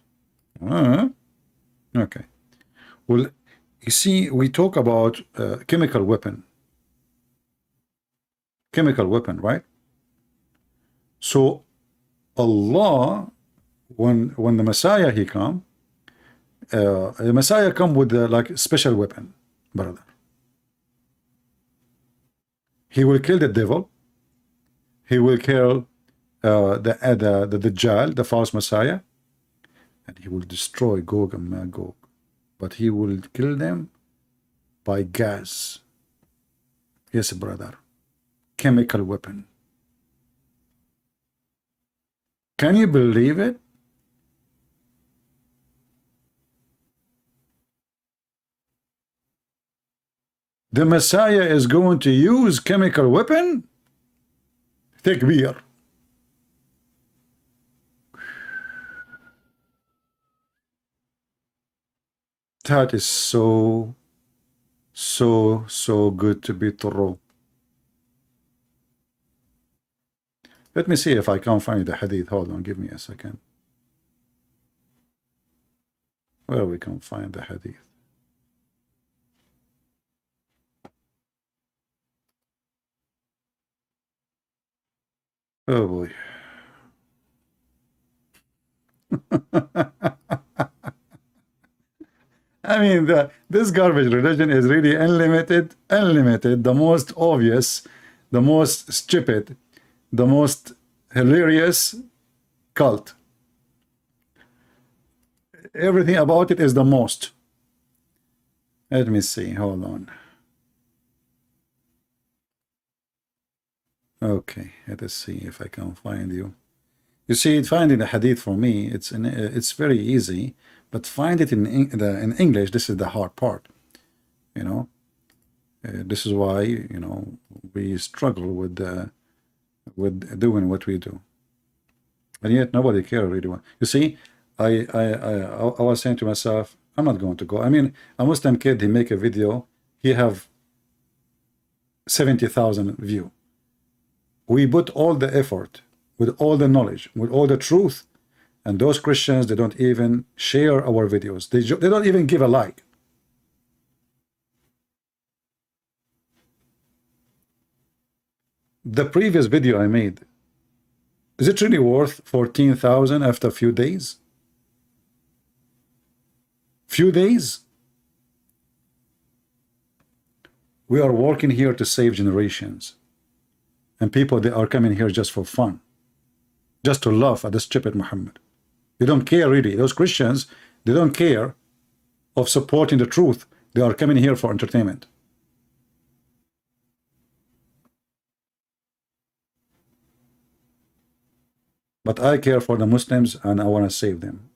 Okay. Well, you see, we talk about chemical weapon. Chemical weapon, right? So Allah, when the Messiah he come, the Messiah come with like special weapon, brother. He will kill the devil. He will kill the Dajjal, the false Messiah, and he will destroy Gog and Magog. But he will kill them by gas. Yes, brother. Chemical weapon. Can you believe it? The Messiah is going to use chemical weapon? Takbir. That is so good to be true. Let me see if I can find the hadith. Hold on, give me a second. Where we can find the hadith. Oh boy. I mean, this garbage religion is really unlimited, the most obvious, the most stupid, the most hilarious cult. Everything about it is the most. Let me see, hold on. Okay, let us see if I can find you. You see, finding the hadith for me, it's very easy, but find it in English. This is the hard part. You know, this is why we struggle with doing what we do, and yet nobody cares really. You see, I was saying to myself, I'm not going to go. I mean, a Muslim kid, he make a video, he have 70,000 views. We put all the effort, with all the knowledge, with all the truth, and those Christians, they don't even share our videos. They don't even give a like. The previous video I made, Is it really worth 14,000 after a few days? Few days? We are working here to save generations. And people, they are coming here just for fun. Just to laugh at the stupid Muhammad. They don't care really. Those Christians, they don't care of supporting the truth. They are coming here for entertainment. But I care for the Muslims and I want to save them.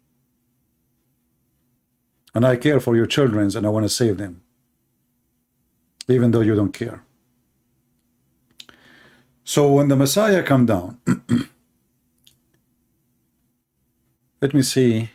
And I care for your children and I want to save them. Even though you don't care. So when the Messiah come down, let me see.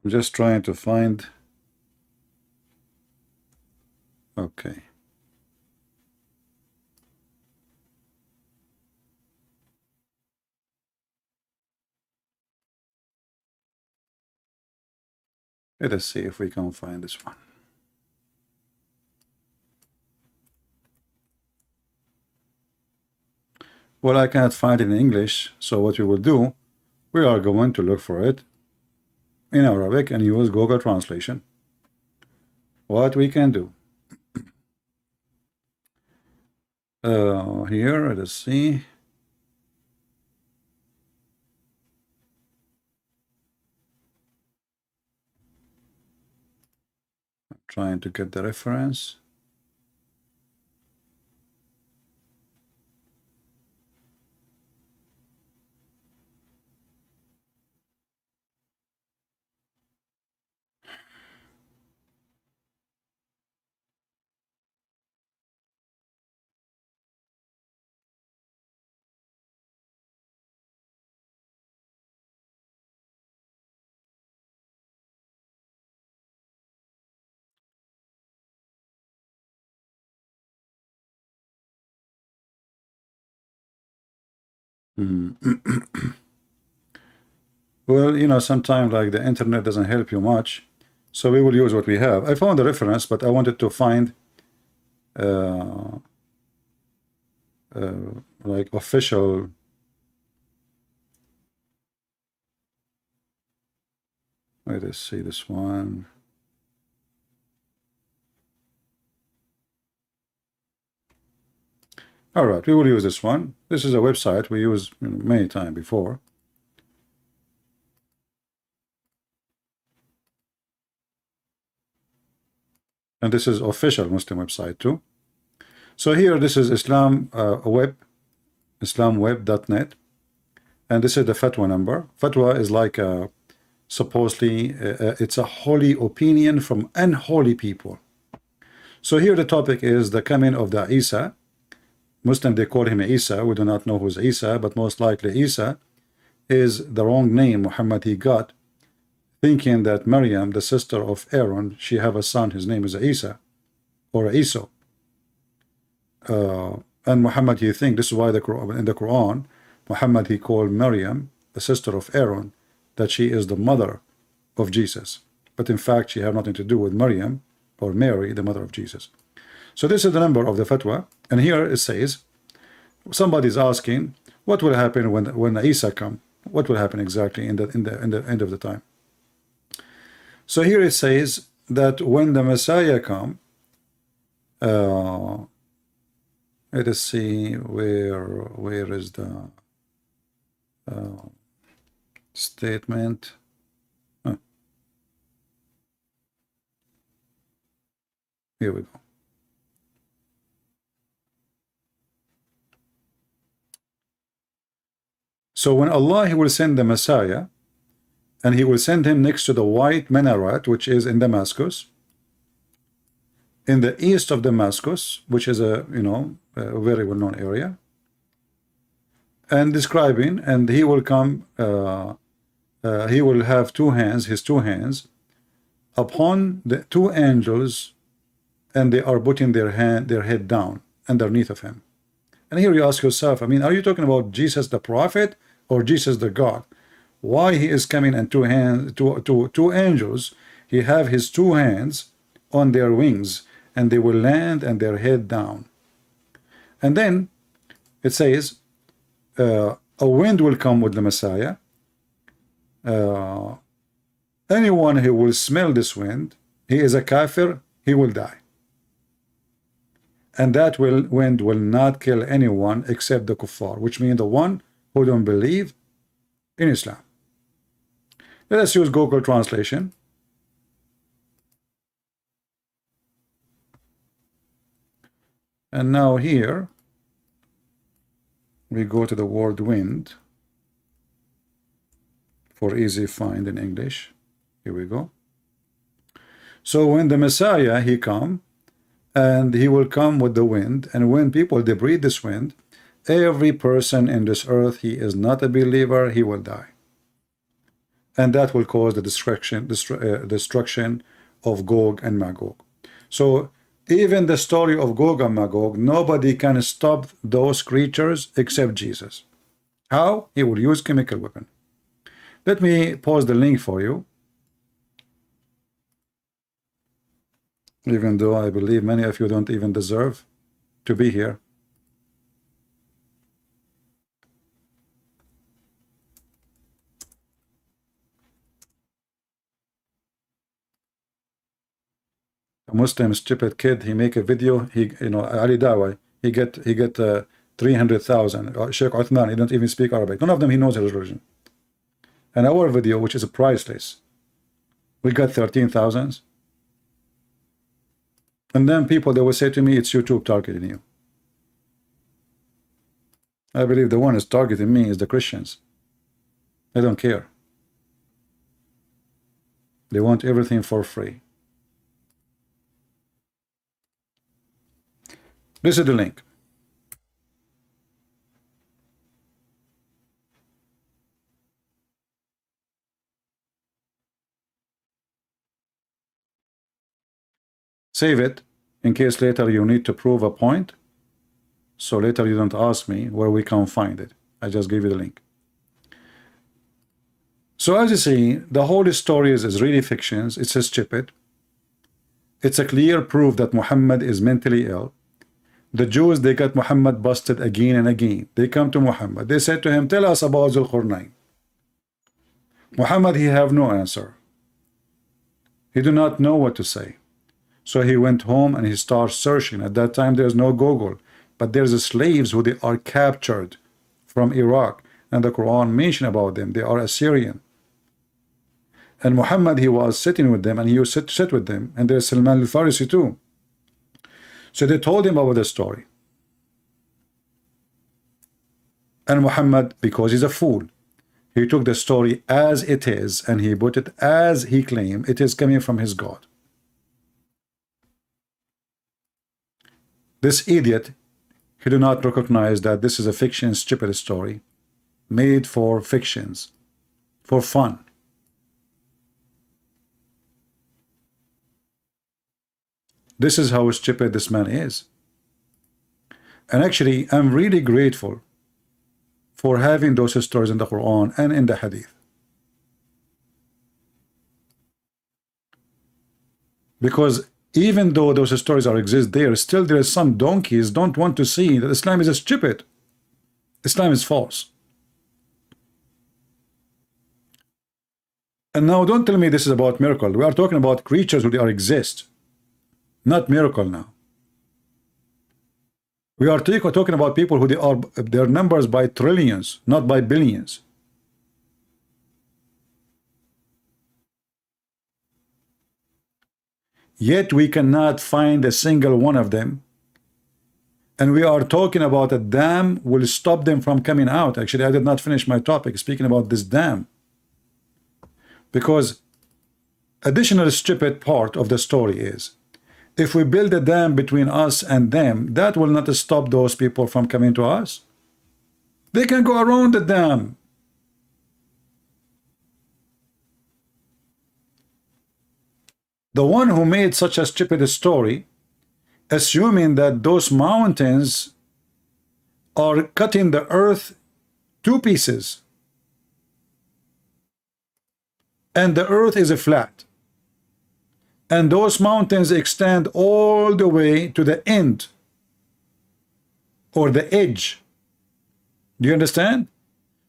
I'm just trying to find. Okay. Let us see if we can find this one. Well, I cannot find it in English, so what we will do, we are going to look for it in Arabic and use Google Translation. What we can do. Here, let us see. I'm trying to get the reference. Well, you know, sometimes like the internet doesn't help you much, so we will use what we have. I found the reference, but I wanted to find like official. Wait, let's see this one. All right, we will use this one. This is a website we used many times before. And this is official Muslim website too. So here, this is Islam web, islamweb.net, and this is the fatwa number. Fatwa is like supposedly it's a holy opinion from unholy people. So here the topic is the coming of the Isa. Muslim, they call him Isa. We do not know who's Isa, but most likely Isa is the wrong name Muhammad he got, thinking that Maryam, the sister of Aaron, she have a son, his name is Isa or Isa. And Muhammad, he think this is why in the Quran, Muhammad he called Maryam, the sister of Aaron, that she is the mother of Jesus. But in fact, she had nothing to do with Maryam or Mary, the mother of Jesus. So this is the number of the fatwa, and here it says, somebody's asking, what will happen when Isa come? What will happen exactly in the end of the time? So here it says that when the Messiah come, let us see where is the statement. Here we go. So when Allah, he will send the Messiah, and he will send him next to the white minaret, which is in Damascus, in the east of Damascus, which is a very well-known area, and describing, and he will come, he will have two hands, his two hands, upon the two angels and they are putting their head down underneath of him. And here you ask yourself, I mean, are you talking about Jesus the prophet or Jesus the God? Why he is coming in two hands, two angels? He have his two hands on their wings, and they will land and their head down. And then it says, a wind will come with the Messiah. Anyone who will smell this wind, he is a kafir, he will die. And that wind will not kill anyone except the kuffar, which means the one who don't believe in Islam. Let us use Google translation. And now here we go to the word wind for easy find in English. Here we go. So when the Messiah he come, and he will come with the wind, and when people they breathe this wind, every person in this earth, he is not a believer, he will die. And that will cause the destruction of Gog and Magog. So even the story of Gog and Magog, nobody can stop those creatures except Jesus. How? He will use chemical weapon. Let me pause the link for you. Even though I believe many of you don't even deserve to be here. A Muslim stupid kid, he make a video, he, you know, Ali Dawa, he get 300,000. Sheikh Uthman, he don't even speak Arabic. None of them he knows his religion. And our video, which is priceless, we got 13,000. And then people, they will say to me, it's YouTube targeting you. I believe the one is targeting me is the Christians. They don't care. They want everything for free. This is the link. Save it in case later you need to prove a point, so later you don't ask me where we can find it. I just gave you the link. So as you see, the whole story is really fictions. It's a stupid. It's a clear proof that Muhammad is mentally ill. The Jews, they got Muhammad busted again and again. They come to Muhammad. They said to him, tell us about Zulqarnain. Muhammad, he have no answer. He do not know what to say. So he went home and he started searching. At that time, there's no Google, but there's slaves who they are captured from Iraq, and the Quran mention about them. They are Assyrian. And Muhammad, he was sitting with them, and he used to sit with them, and there's Salman al-Farisi too. So they told him about the story. And Muhammad, because he's a fool, he took the story as it is, and he put it as he claimed it is coming from his God. This idiot, he do not recognize that this is a fiction, stupid story made for fictions, for fun. This is how stupid this man is. And actually, I'm really grateful for having those stories in the Quran and in the Hadith. Because even though those stories exist there, still there is some donkeys don't want to see that Islam is stupid. Islam is false. And now don't tell me this is about miracle. We are talking about creatures who they exist, not miracle now. We are talking about people who they are their numbers by trillions, not by billions. Yet we cannot find a single one of them. And we are talking about a dam will stop them from coming out. Actually, I did not finish my topic speaking about this dam. Because additional stupid part of the story is, if we build a dam between us and them, that will not stop those people from coming to us. They can go around the dam. The one who made such a stupid story assuming that those mountains are cutting the earth two pieces, and the earth is a flat, and those mountains extend all the way to the end or the edge. Do you understand?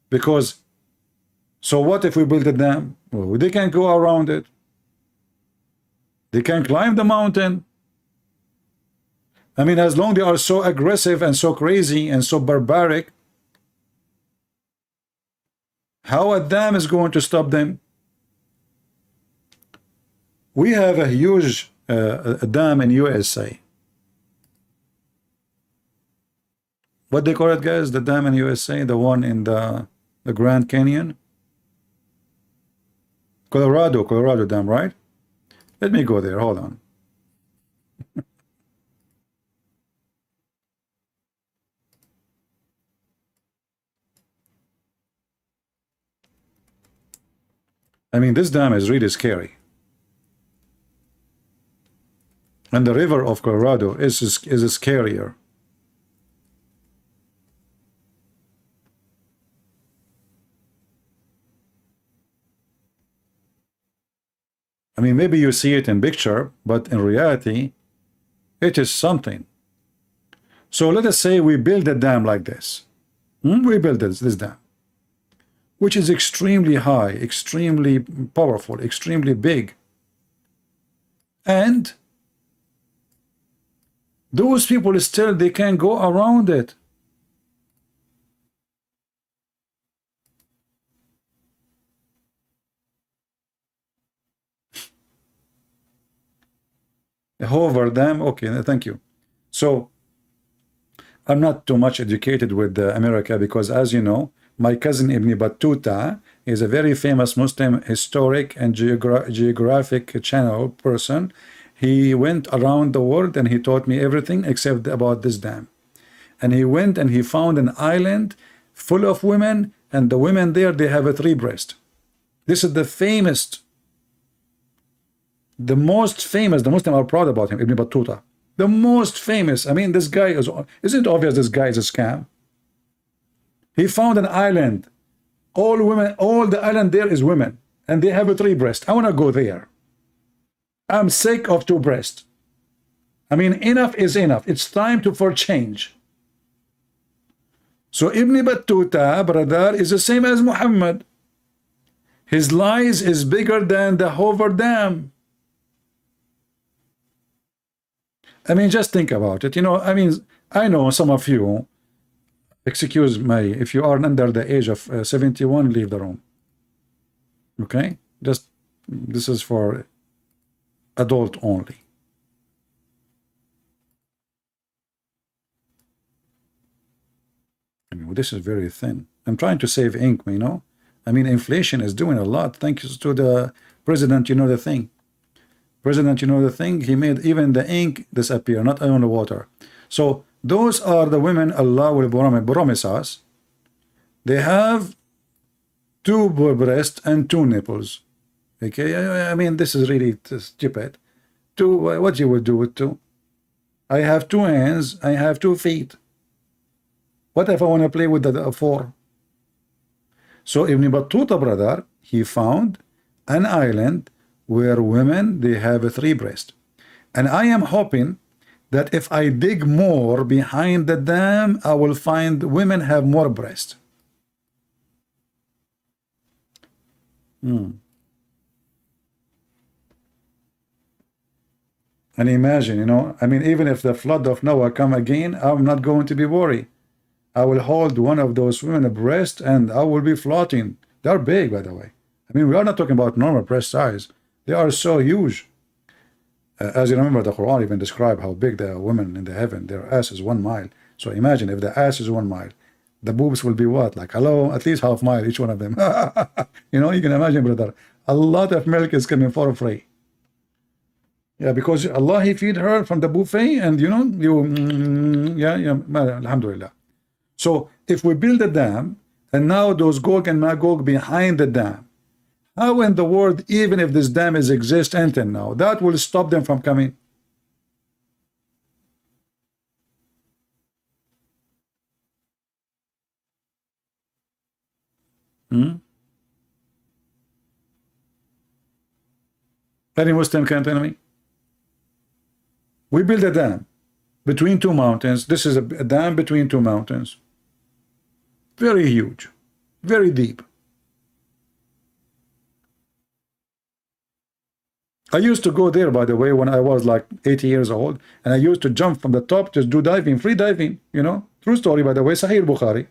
Because, so what if we build a dam? Well, they can go around it. They can climb the mountain. I mean, as long as they are so aggressive and so crazy and so barbaric, how a dam is going to stop them? We have a huge a dam in USA. What they call it, guys? The dam in USA, the one in the Grand Canyon, Colorado dam, right? Let me go there. Hold on. I mean, this dam is really scary. And the river of Colorado is scarier. I mean, maybe you see it in picture, but in reality, it is something. So let us say we build a dam like this. We build this dam, which is extremely high, extremely powerful, extremely big. And those people still, they can go around it. However, dam, okay, thank you. So I'm not too much educated with America, because as you know, my cousin Ibn Battuta is a very famous Muslim historic and geographic channel person. He went around the world and he taught me everything except about this dam. And he went and he found an island full of women, and the women there, they have a 3 breast. This is the famous, the most famous, the Muslims are proud about him, Ibn Battuta. The most famous. I mean, this guy is, isn't it obvious this guy is a scam? He found an island, all women, all the island there is women, and they have a 3 breast. I want to go there. I'm sick of 2 breasts. I mean, enough is enough. It's time for change. So Ibn Battuta, brother, is the same as Muhammad. His lies is bigger than the Hoover Dam. I mean, just think about it. You know, I mean, I know some of you, excuse me, if you are under the age of 71, leave the room. Okay? Just, this is for adult only. I mean, this is very thin. I'm trying to save ink, you know. I mean, inflation is doing a lot. Thanks to the president, you know the thing. President, you know the thing, he made even the ink disappear, not only water. So those are the women Allah will promise us. They have 2 breasts and 2 nipples. Okay, I mean, this is really stupid. 2, what you would do with 2? I have 2 hands, I have 2 feet. What if I want to play with the 4? So Ibn Battuta, brother, he found an island where women, they have a 3 breast. And I am hoping that if I dig more behind the dam, I will find women have more breast. And imagine, you know, I mean, even if the flood of Noah come again, I'm not going to be worried. I will hold one of those women a breast and I will be floating. They're big, by the way. I mean, we are not talking about normal breast size. They are so huge. As you remember, the Quran even described how big the women in the heaven, their ass is 1 mile. So imagine if the ass is 1 mile, the boobs will be what? Like, hello, at least half mile, each one of them. You know, you can imagine, brother. A lot of milk is coming for free. Yeah, because Allah, He feed her from the buffet, and you know, alhamdulillah. So if we build a dam, and now those Gog and Magog behind the dam, how in the world, even if this dam is exists until now, that will stop them from coming? Any Muslim can tell me? We build a dam between two mountains. This is a dam between two mountains. Very huge, very deep. I used to go there, by the way, when I was like 80 years old, and I used to jump from the top, just do diving, free diving, you know. True story, by the way, Sahih Bukhari.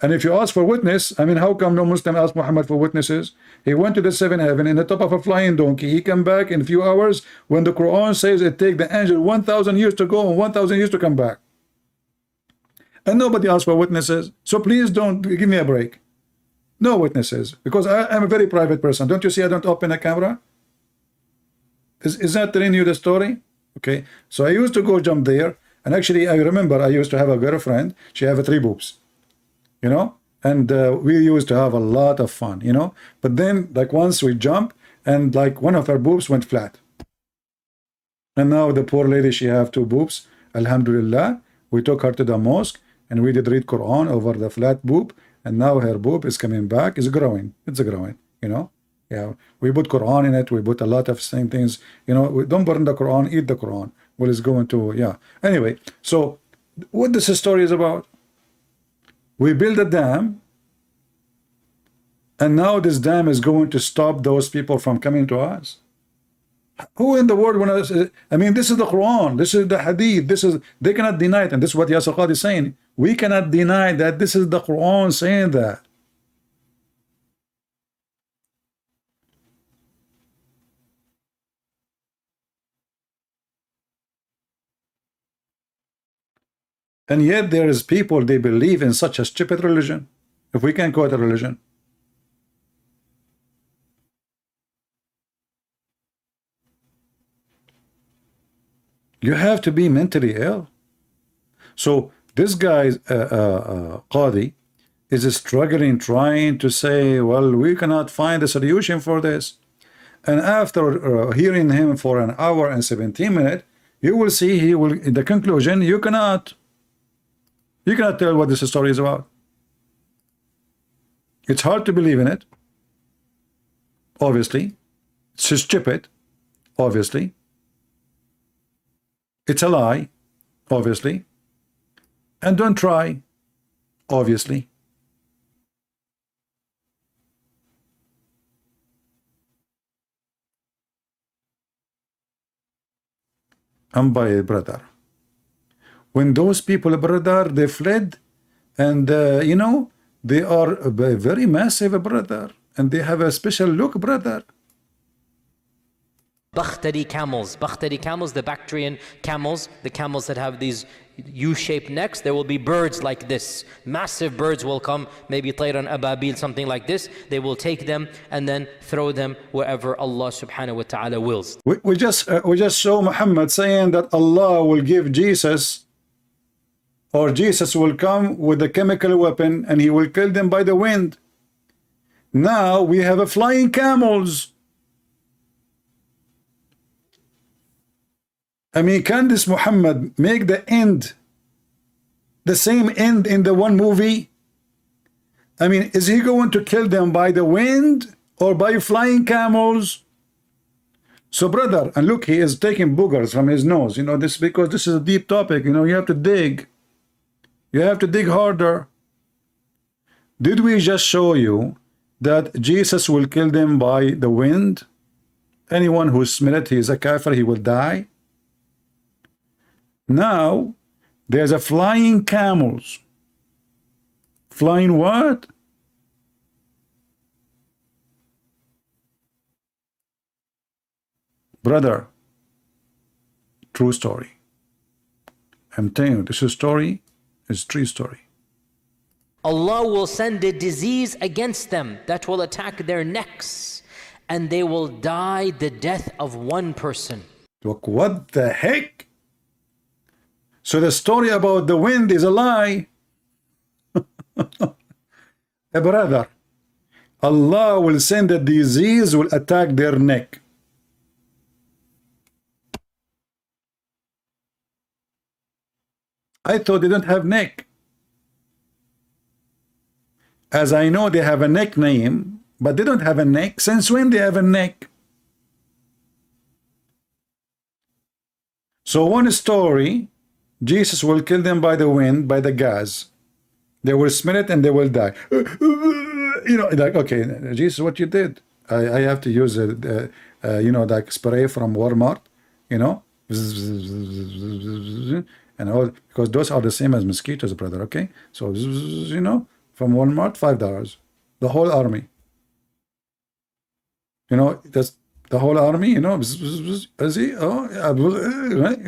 And if you ask for witness, I mean, how come no Muslim asked Muhammad for witnesses? He went to the seventh heaven in the top of a flying donkey. He came back in a few hours when the Quran says it takes the angel 1,000 years to go and 1,000 years to come back. And nobody asked for witnesses. So please don't give me a break. No witnesses. Because I'm a very private person. Don't you see I don't open a camera? Is that telling you the story? Okay. So I used to go jump there. And actually, I remember I used to have a girlfriend. She had 3 boobs. You know, and we used to have a lot of fun, you know, but then like once we jump and like one of her boobs went flat, and now the poor lady, she have 2 boobs. Alhamdulillah, we took her to the mosque and we did read Quran over the flat boob, and now her boob is coming back, is growing. It's growing, you know. Yeah, we put Quran in it, we put a lot of same things, you know. We don't burn the Quran, eat the Quran. Well, it's going to, yeah, anyway. So what this story is about, we build a dam, and now this dam is going to stop those people from coming to us. Who in the world want to? I mean, this is the Quran, this is the Hadith, this is, they cannot deny it, and this is what Yasir Qadhi is saying. We cannot deny that this is the Quran saying that. And yet there is people, they believe in such a stupid religion, if we can call it a religion. You have to be mentally ill. So this guy, Qadhi, is struggling, trying to say, well, we cannot find a solution for this. And after hearing him for an hour and 17 minutes, you will see he will, in the conclusion, you cannot tell what this story is about. It's hard to believe in it, obviously. It's stupid, obviously. It's a lie, obviously. And don't try, obviously. And by brother, when those people, brother, they fled, and you know, they are a very massive, brother, and they have a special look, brother. Bakhtari camels, the Bactrian camels, the camels that have these U-shaped necks, there will be birds like this. Massive birds will come, maybe Tayran Ababil, something like this. They will take them and then throw them wherever Allah subhanahu wa ta'ala wills. We just saw Muhammad saying that Allah will give Jesus, or Jesus will come with a chemical weapon and he will kill them by the wind. Now we have a flying camels. I mean, can this Muhammad make the end the same end in the one movie? I mean, is he going to kill them by the wind or by flying camels? So brother, and look, he is taking boogers from his nose, you know, this because this is a deep topic, you know, you have to dig. You have to dig harder. Did we just show you that Jesus will kill them by the wind? Anyone who smell it, he is a kafir, he will die. Now, there's a flying camels. Flying what? Brother, true story. I'm telling you, this is story. It's a true story. Allah will send a disease against them that will attack their necks, and they will die the death of one person. Look, what the heck? So the story about the wind is a lie. Brother, Allah will send a disease will attack their neck. I thought they don't have neck. As I know, they have a nickname, but they don't have a neck. Since when they have a neck? So one story, Jesus will kill them by the wind, by the gas. They will smell it and they will die. You know, like, okay, Jesus, what you did? I have to use a you know, like spray from Walmart, you know, and all, because those are the same as mosquitoes, brother. Okay, so you know, from Walmart, $5. The whole army. You know, that's the whole army. You know,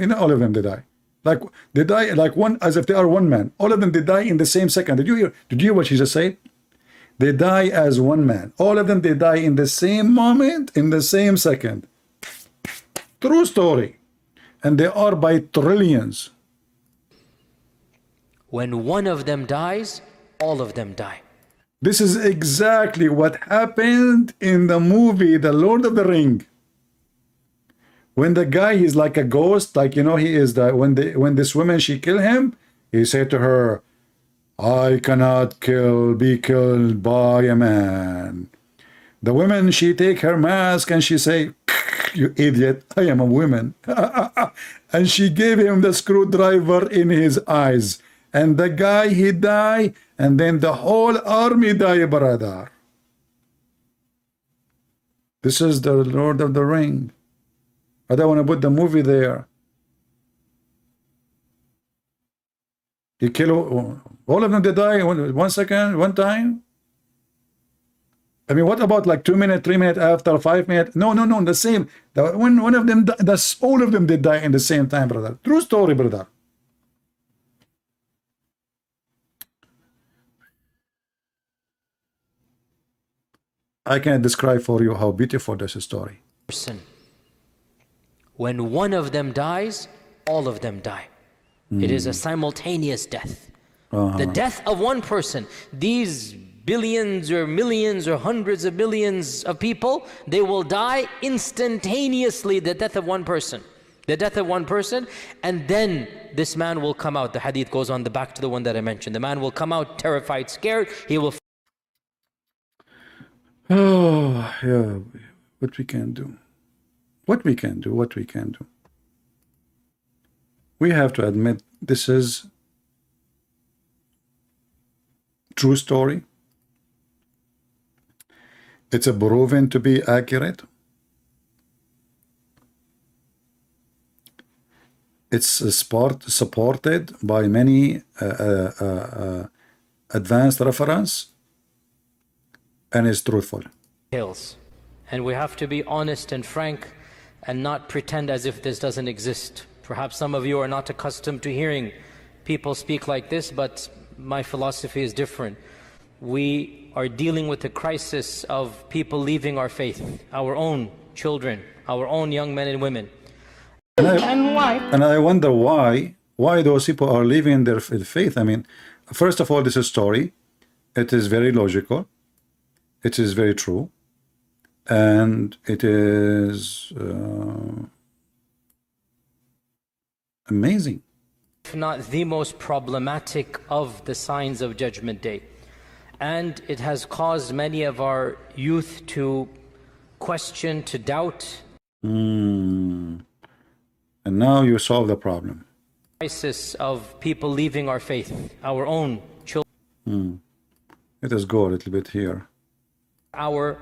you know, all of them they die. Like they die like one, as if they are one man. All of them they die in the same second. Did you hear? Did you hear what she just said? They die as one man. All of them they die in the same moment, in the same second. True story. And they are by trillions. When one of them dies, all of them die. This is exactly what happened in the movie The Lord of the Ring. When the guy is like a ghost, like, you know, he is the, when this woman, she killed him, he said to her, I cannot be killed by a man. The woman, she take her mask and she say, you idiot, I am a woman. And she gave him the screwdriver in his eyes. And the guy, he died, and then the whole army died, brother. This is the Lord of the Ring. I don't want to put the movie there. He kill all of them. They die 1 second, one time. I mean, what about like 2 minutes, 3 minutes after, 5 minutes? No, the same. When one of them, that's all of them. They die in the same time, brother. True story, brother. I can't describe for you how beautiful this story. When one of them dies, all of them die. It is a simultaneous death. The death of one person. These billions or millions or hundreds of millions of people, they will die instantaneously, the death of one person. The death of one person, and then this man will come out. The hadith goes on, back to the one that I mentioned. The man will come out terrified, scared. He will... Oh, yeah. What we can do. What we can do. What we can do. We have to admit this is true story. It's proven to be accurate. It's supported by many advanced reference, and is truthful. And we have to be honest and frank and not pretend as if this doesn't exist. Perhaps some of you are not accustomed to hearing people speak like this, but my philosophy is different. We are dealing with a crisis of people leaving our faith, our own children, our own young men and women. And I wonder why those people are leaving their faith. I mean, first of all, this is a story. It is very logical. It is very true. And it is amazing. If not the most problematic of the signs of Judgment Day. And it has caused many of our youth to question, to doubt. And now you solve the problem. Crisis of people leaving our faith, our own children. Let us go a little bit here. Our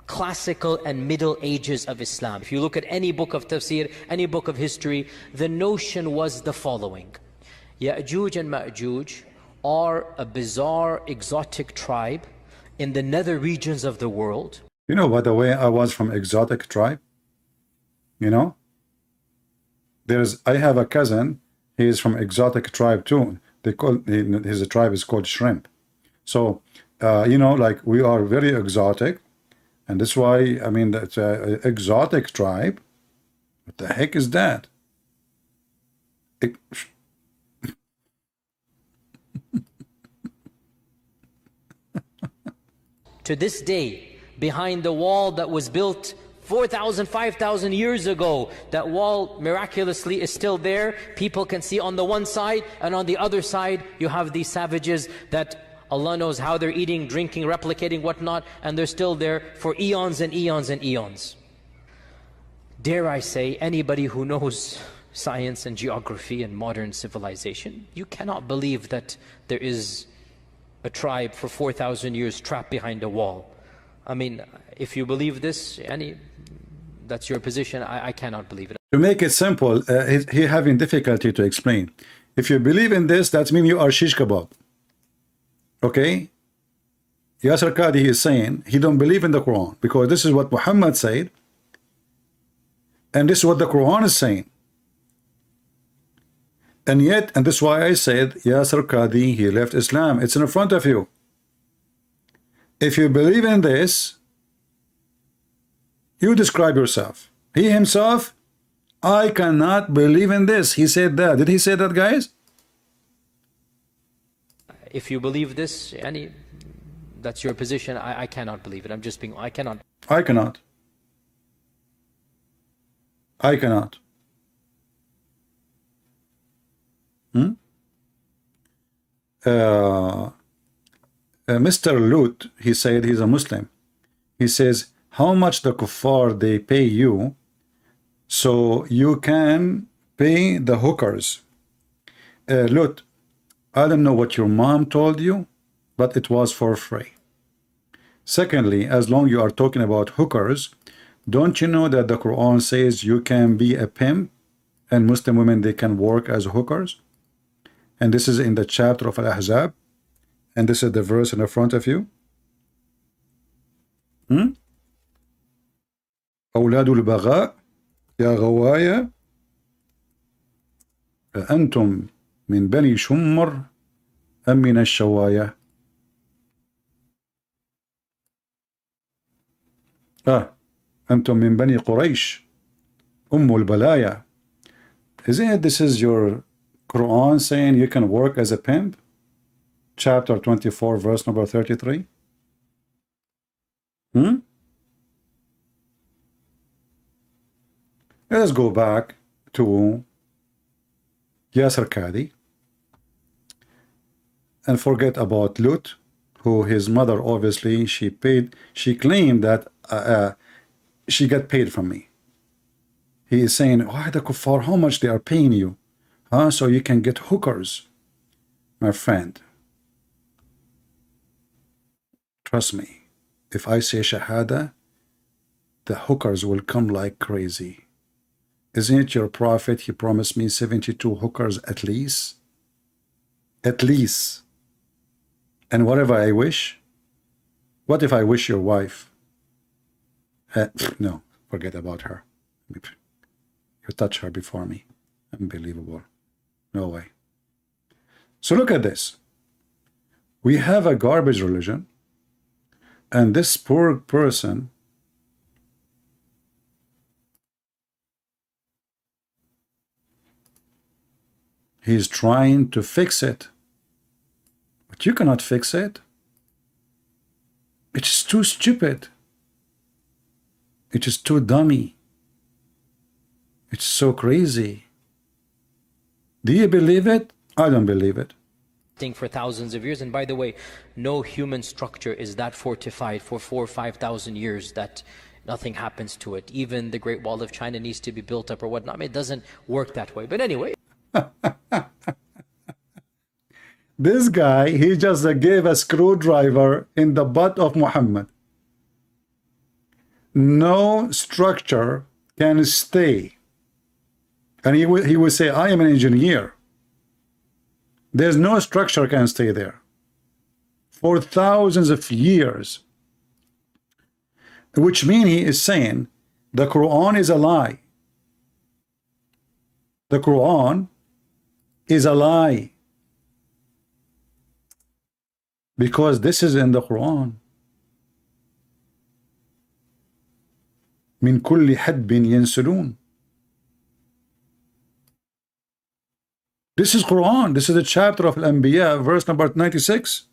classical and middle ages of Islam. If you look at any book of tafsir, any book of history, the notion was the following. Yajuj and Majuj are a bizarre, exotic tribe in the nether regions of the world. You know, by the way, I was from exotic tribe. You know? I have a cousin, he is from exotic tribe too. His tribe is called Shrimp. So, you know, like we are very exotic. And that's why, I mean, that's an exotic tribe. What the heck is that? To this day, behind the wall that was built 4,000, 5,000 years ago, that wall miraculously is still there. People can see on the one side, and on the other side, you have these savages that Allah knows how they're eating, drinking, replicating, whatnot, and they're still there for eons and eons and eons. Dare I say, anybody who knows science and geography and modern civilization, you cannot believe that there is a tribe for 4,000 years trapped behind a wall. I mean, if you believe this, that's your position, I cannot believe it. To make it simple, he having difficulty to explain. If you believe in this, that means you are shish kebab. Okay? Yasir Qadhi is saying he don't believe in the Quran because this is what Muhammad said, and this is what the Quran is saying. And yet, and this is why I said Yasir Qadhi, he left Islam. It's in front of you. If you believe in this, you describe yourself. He himself, I cannot believe in this. He said that. Did he say that, guys? If you believe this, that's your position, I cannot believe it. I'm just being, I cannot. I cannot. I cannot. Mr. Lut, he said he's a Muslim. He says, how much the kuffar they pay you so you can pay the hookers? Lut, I don't know what your mom told you, but it was for free. Secondly, as long you are talking about hookers, don't you know that the Quran says you can be a pimp and Muslim women, they can work as hookers? And this is in the chapter of Al-Ahzab. And this is the verse in the front of you. أولاد البغاء يا غوايا أنتم من بني شمر أم من الشوايا. أنتم من بني قريش أم البلايا. Isn't it this is your Quran saying you can work as a pimp? Chapter 24, verse number 33. Let's go back to Yasir Qadhi and forget about Lut, who his mother obviously she claimed that she got paid from me. He is saying, why the kuffar, how much they are paying you? So you can get hookers. My friend, trust me, if I say Shahada, the hookers will come like crazy. Isn't it your prophet? He promised me 72 hookers at least. At least. And whatever I wish, what if I wish your wife? No, forget about her. You touch her before me. Unbelievable. No way. So look at this. We have a garbage religion, and this poor person he's trying to fix it, but you cannot fix it. It's too stupid. It is too dummy. It's so crazy. Do you believe it? I don't believe it. For thousands of years, and by the way, no human structure is that fortified for 4,000 or 5,000 years that nothing happens to it. Even the Great Wall of China needs to be built up or whatnot. I mean, it doesn't work that way. But anyway. This guy, he just gave a screwdriver in the butt of Muhammad. No structure can stay. And he would say, I am an engineer. There's no structure can stay there for thousands of years. Which means he is saying the Quran is a lie. The Quran is a lie. Because this is in the Quran. من كل حدب ينسلون. This is Quran. This is the chapter of Al-Anbiya, verse number 96.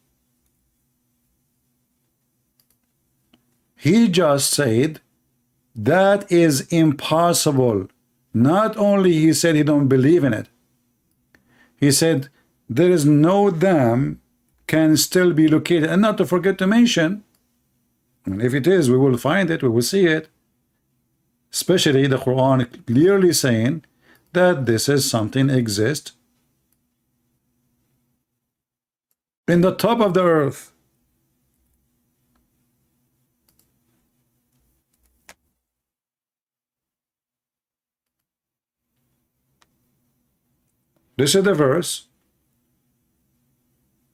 He just said that is impossible. Not only he said he don't believe in it. He said there is no dam can still be located. And not to forget to mention, and if it is, we will find it, we will see it. Especially the Quran clearly saying that this is something exists in the top of the earth. This is the verse,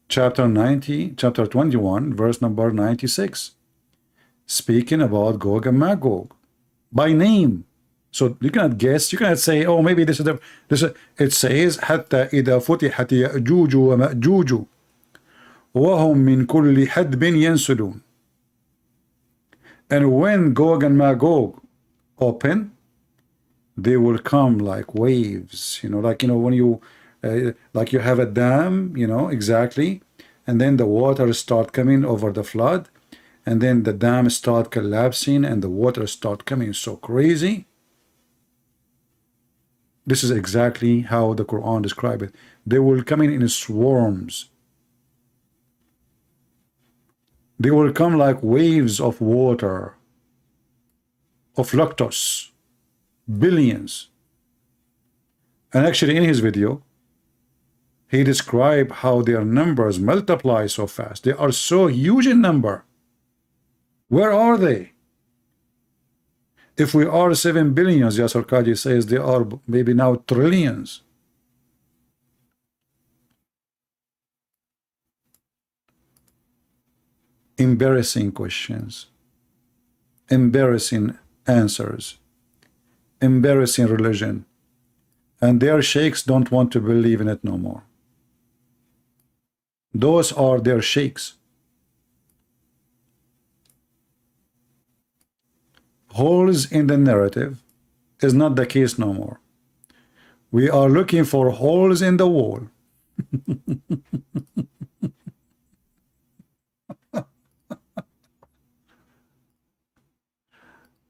chapter 21, verse number 96, speaking about Gog and Magog by name. So you cannot guess, you cannot say, oh, maybe this is the, it says, حتى إذا فتحت يأجوج ومأجوج وهم من كل حدب ينسلون. And when Gog and Magog open, they will come like waves, like, when you, like you have a dam, exactly, and then the water start coming over the flood, and then the dam start collapsing, and the water start coming so crazy. This is exactly how the Quran describes it. They will come in swarms. They will come like waves of water, of lactose, billions. And actually in his video, he described how their numbers multiply so fast. They are so huge in number. Where are they? If we are 7 billion, Yasir Qadhi says they are maybe now trillions. Embarrassing questions, embarrassing answers, embarrassing religion, and their sheikhs don't want to believe in it no more. Those are their sheikhs. Holes in the narrative is not the case no more. We are looking for holes in the wall.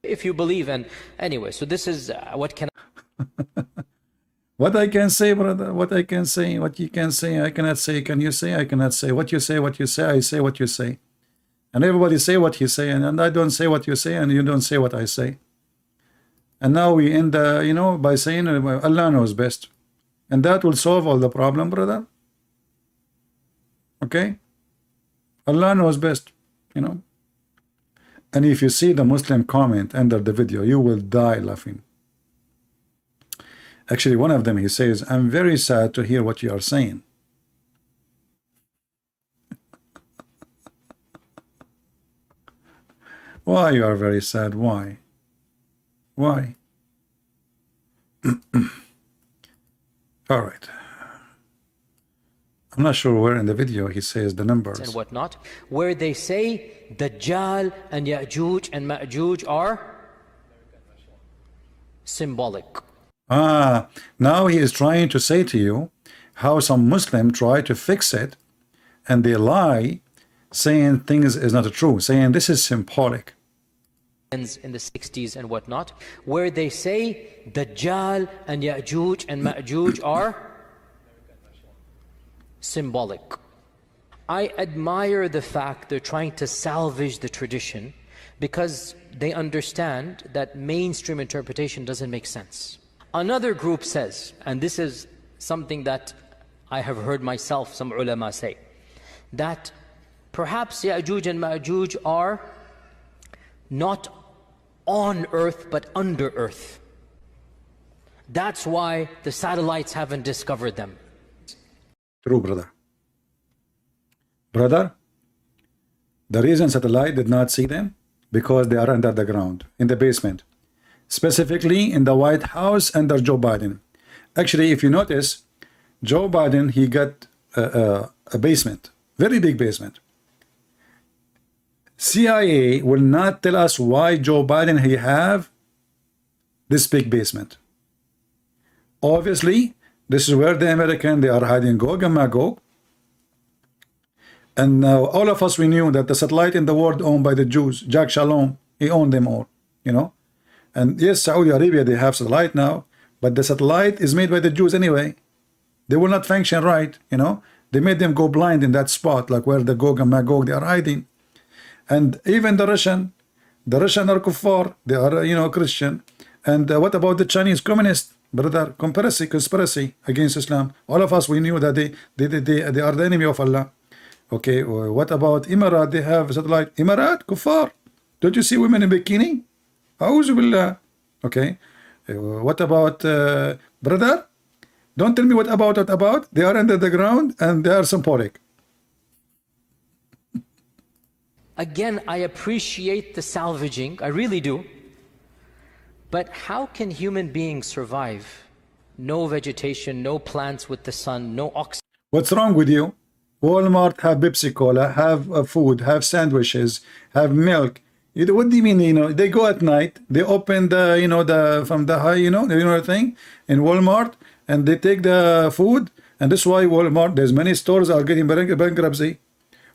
If you believe in, anyway, so this is what can what I can say, brother, what I can say, what you can say, I cannot say, can you say, I cannot say, what you say, I say what you say. And everybody say what you say, and I don't say what you say, and you don't say what I say. And now we end, by saying Allah knows best. And that will solve all the problem, brother. Okay? Allah knows best, And if you see the Muslim comment under the video, you will die laughing. Actually, one of them, he says, I'm very sad to hear what you are saying. Why you are very sad? Why? Why? All right. I'm not sure where in the video he says the numbers. And whatnot, where they say Dajjal and Yajuj and Majuj are symbolic. Now he is trying to say to you how some Muslim try to fix it, and they lie, saying things is not true, saying this is symbolic. In the 60s and whatnot, where they say Dajjal and Yajuj and Majuj are symbolic. I admire the fact they're trying to salvage the tradition, because they understand that mainstream interpretation doesn't make sense. Another group says, and this is something that I have heard myself, some ulama say, that perhaps Yajuj and Majuj are not on earth but under earth. That's why the satellites haven't discovered them. True, brother. Brother, the reason satellite did not see them, because they are under the ground, in the basement, specifically in the White House under Joe Biden. Actually, if you notice, Joe Biden, he got a basement, very big basement. CIA will not tell us why Joe Biden he have this big basement. Obviously, this is where the American, they are hiding Gog and Magog. And now all of us, we knew that the satellite in the world owned by the Jews, Jack Shalom, he owned them all, And yes, Saudi Arabia, they have satellite now, but the satellite is made by the Jews anyway. They will not function right, They made them go blind in that spot, like where the Gog and Magog, they are hiding. And even the Russian are kuffar, they are, you know, Christian. And what about the Chinese communists, brother? Conspiracy against Islam. All of us, we knew that they are the enemy of Allah. Okay, what about Emirat? They have satellite. Emirat, kuffar. Don't you see women in bikini? A'udhu billah. Okay, what about brother? Don't tell me what about. They are under the ground and they are symbolic. Again, I appreciate the salvaging, I really do. But how can human beings survive? No vegetation, no plants with the sun, no oxygen. What's wrong with you? Walmart have Pepsi Cola, have food, have sandwiches, have milk. What do you mean? You know, they go at night, they open the, you know, the from the high, you know the thing in Walmart, and they take the food, and that's why Walmart, there's many stores are getting bankruptcy.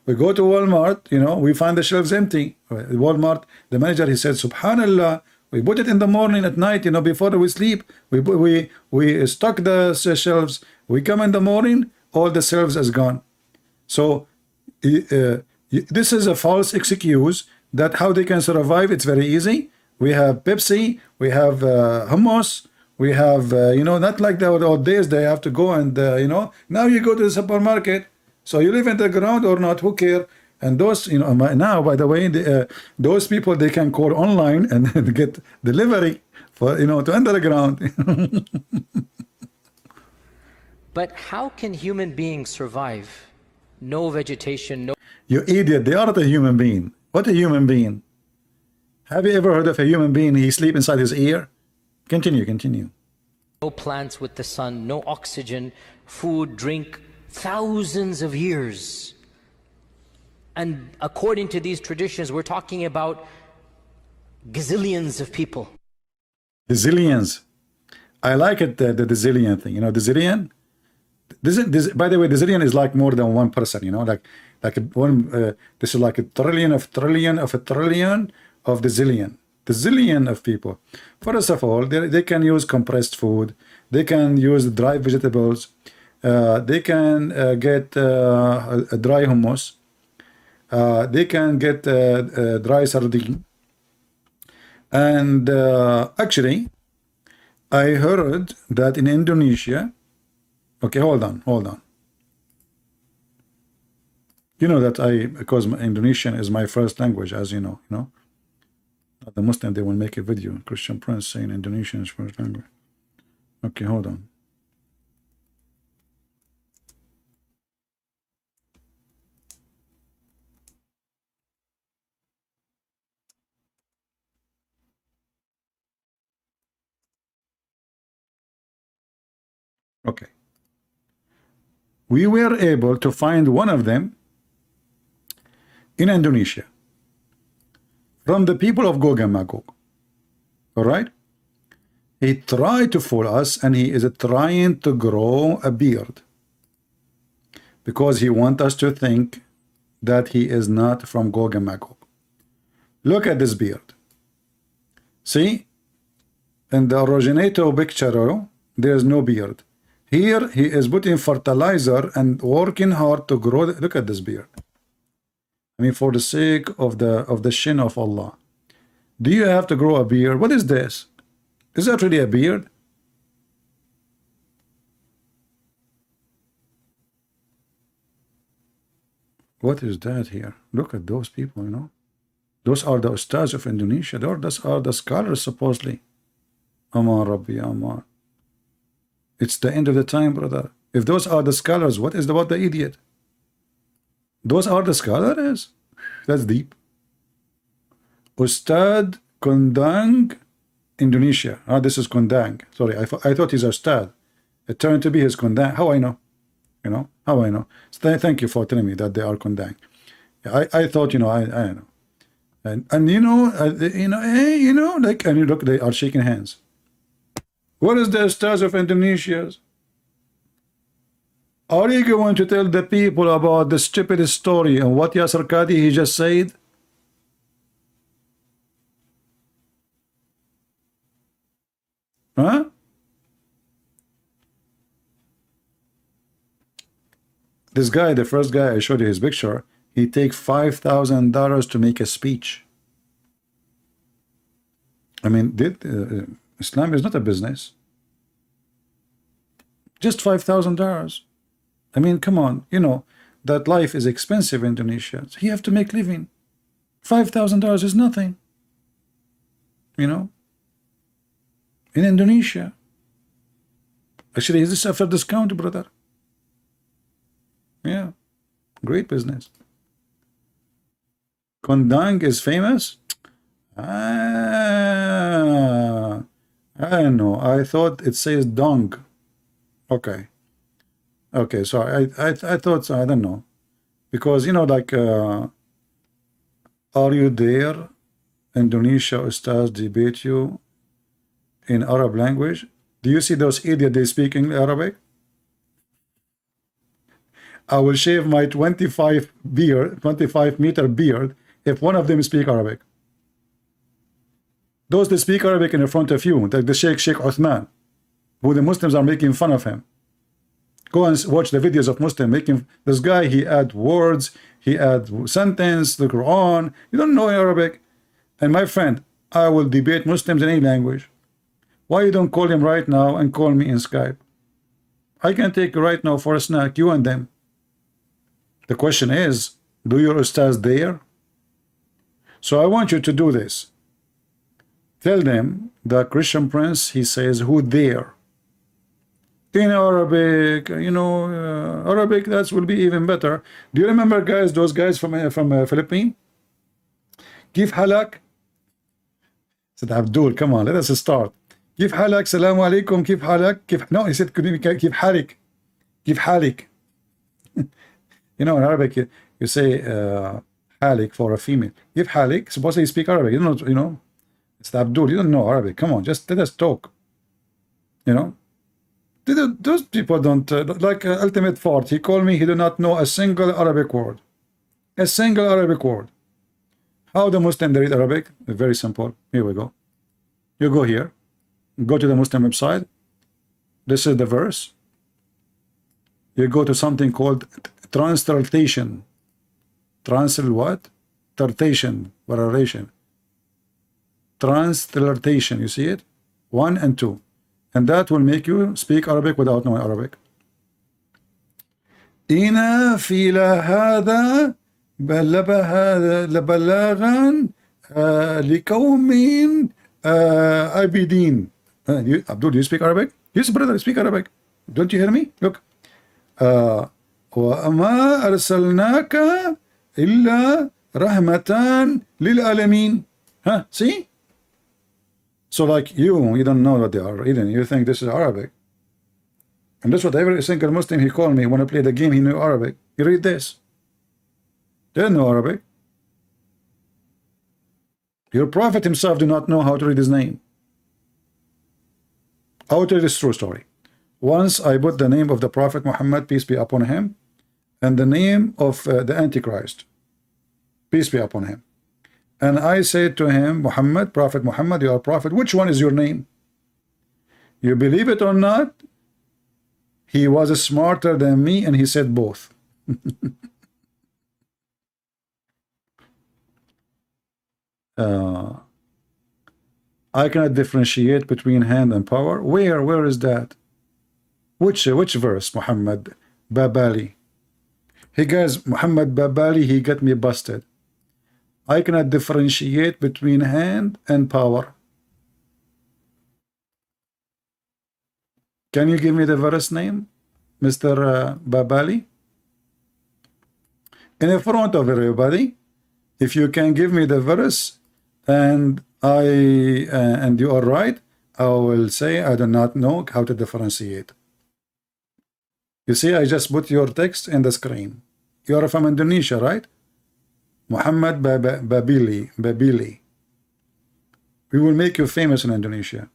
We go to Walmart, you know, we find the shelves empty. Walmart, the manager, he said, Subhanallah, we put it in the morning, at night, you know, before we sleep, we stock the shelves. We come in the morning, all the shelves is gone. So this is a false excuse that how they can survive. It's very easy. We have Pepsi, we have hummus, we have, you know, not like the old days, they have to go and, you know, now you go to the supermarket. So you live in the ground or not, who care? And those, you know, now, by the way, those people, they can call online and get delivery for, you know, to underground. But how can human beings survive? No vegetation, no... You idiot, they aren't a human being. What a human being? Have you ever heard of a human being, he sleep inside his ear? Continue. No plants with the sun, no oxygen, food, drink, thousands of years. And according to these traditions, we're talking about gazillions of people. Gazillions. I like it, the zillion thing. You know, the zillion? By the way, the zillion is like more than one person, you know, like one, this is like a trillion of a trillion of the zillion. The zillion of people. First of all, they can use compressed food. They can use dry vegetables. They can get a dry hummus. They can get dry sardine. And actually, I heard that in Indonesia, okay, hold on. You know that because Indonesian is my first language, as you know, the Muslim, they will make a video, Christian Prince saying Indonesian is first language. Okay, hold on. Okay. We were able to find one of them in Indonesia from the people of Gog and Magog. All right? He tried to fool us, and he is trying to grow a beard because he wants us to think that he is not from Gog and Magog. Look at this beard. See? In the originator picture, there is no beard. Here he is putting fertilizer and working hard to grow. Look at this beard. I mean, for the sake of the shin of Allah, do you have to grow a beard? What is this? Is that really a beard? What is that here? Look at those people, you know. Those are the ustads of Indonesia. Those are the scholars, supposedly. Aman Rabbi, Aman. It's the end of the time, brother. If those are the scholars, what is about the idiot? Those are the scholars? That's deep. Ustad Kondang, Indonesia. This is Kondang. Sorry, I thought he's Ustad. It turned to be his Kondang. How I know? You know? How I know? So thank you for telling me that they are Kondang. I thought, you know, I know. And you know, hey, you know, like, and you look, they are shaking hands. What is the stars of Indonesia? Are you going to tell the people about the stupid story and what Yasir Qadhi he just said? Huh? This guy, the first guy I showed you his picture, he take $5,000 to make a speech. I mean, Islam is not a business. Just $5,000. I mean, come on, you know that life is expensive in Indonesia. So you have to make living. $5,000 is nothing. You know, in Indonesia. Actually, is this after discount, brother? Yeah, great business. Kondang is famous. I don't know. I thought it says dong. Okay. Okay, sorry. I thought so. I don't know. Because, you know, like, are you there? Indonesia Ustaz debate you in Arab language. Do you see those idiots they speak in Arabic? I will shave my 25-meter beard if one of them speak Arabic. Those that speak Arabic in front of you, like the Sheikh Uthman, who the Muslims are making fun of him. Go and watch the videos of Muslim making this guy. He add words, he add sentence, the Quran. You don't know Arabic. And my friend, I will debate Muslims in any language. Why you don't call him right now and call me in Skype? I can take you right now for a snack, you and them. The question is, do your ustaz there? So I want you to do this. Tell them the Christian Prince, he says, who there? In Arabic, you know, Arabic, that will be even better. Do you remember, guys, those guys from Philippines? Give halak. Said Abdul, come on, let us start. Give halak, salamu alaikum, give halak. No, he said, give halik. Give halik. You know, in Arabic, you say halik for a female. Give halik. Suppose you speak Arabic. You know, it's Abdul. You don't know Arabic. Come on, just let us talk. You know, those people don't like Ultimate Fort. He called me. He do not know a single Arabic word. A single Arabic word. How the Muslim they read Arabic? Very simple. Here we go. You go here. Go to the Muslim website. This is the verse. You go to something called translation. Translate what? Translation. Variation. Translation. You see it? 1 and 2. And that will make you speak Arabic without knowing Arabic. إنا في هذا لبلاغا لقوم عابدين. Abdul, do you speak Arabic? Yes, brother, speak Arabic. Don't you hear me? Look. وَمَا أَرْسَلْنَاكَ إِلَّا رَحْمَةً لِلْعَالَمِينَ. Huh? See? So like you don't know what they are reading. You think this is Arabic. And that's what every single Muslim he called me when I played the game, he knew Arabic. You read this. They don't know Arabic. Your Prophet himself do not know how to read his name. I will tell you this true story. Once I put the name of the Prophet Muhammad, peace be upon him, and the name of the Antichrist, peace be upon him. And I said to him, Muhammad, Prophet Muhammad, you are Prophet. Which one is your name? You believe it or not? He was smarter than me, and he said both. I cannot differentiate between hand and power. Where is that? Which verse? Muhammad Babali. Hey guys, Muhammad Babali, he got me busted. I cannot differentiate between hand and power. Can you give me the verse name, Mr. Babali? In front of everybody, if you can give me the verse and and you are right, I will say I do not know how to differentiate. You see, I just put your text in the screen. You are from Indonesia, right? Muhammad Babili. We will make you famous in Indonesia.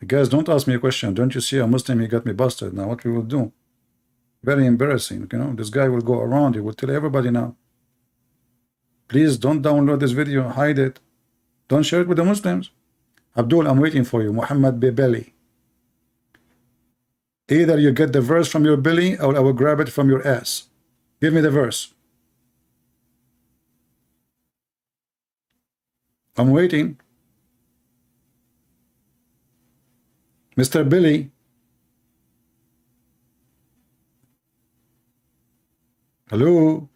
Guys, don't ask me a question. Don't you see a Muslim, he got me busted. Now what we will do? Very embarrassing, you know. This guy will go around, he will tell everybody now. Please don't download this video, hide it. Don't share it with the Muslims. Abdul, I'm waiting for you. Muhammad Babili. Either you get the verse from your belly or I will grab it from your ass. Give me the verse. I'm waiting. Mr. Billy. Hello.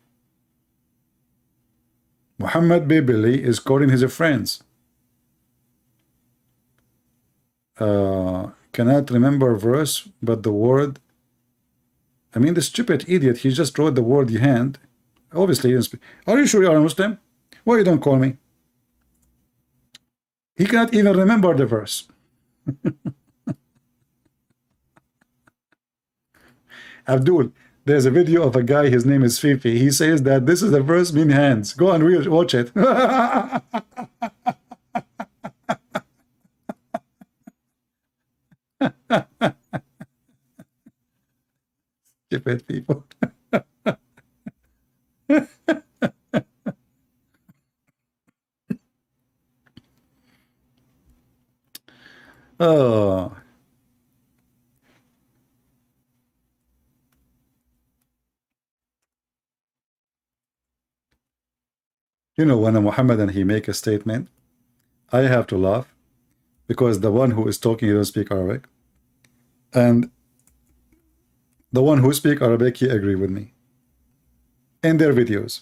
Muhammad B. Billy is calling his friends. Cannot remember a verse, but the word. I mean, the stupid idiot, he just wrote the word hand. Obviously, he didn't speak. Are you sure you are a Muslim? Why you don't call me? He cannot even remember the verse. Abdul, there's a video of a guy, his name is Fifi. He says that this is the verse mean hands. Go and watch it. Stupid people. Oh. You know, when a Muhammadan he make a statement, I have to laugh because the one who is talking, he don't speak Arabic, and the one who speak Arabic, he agree with me in their videos.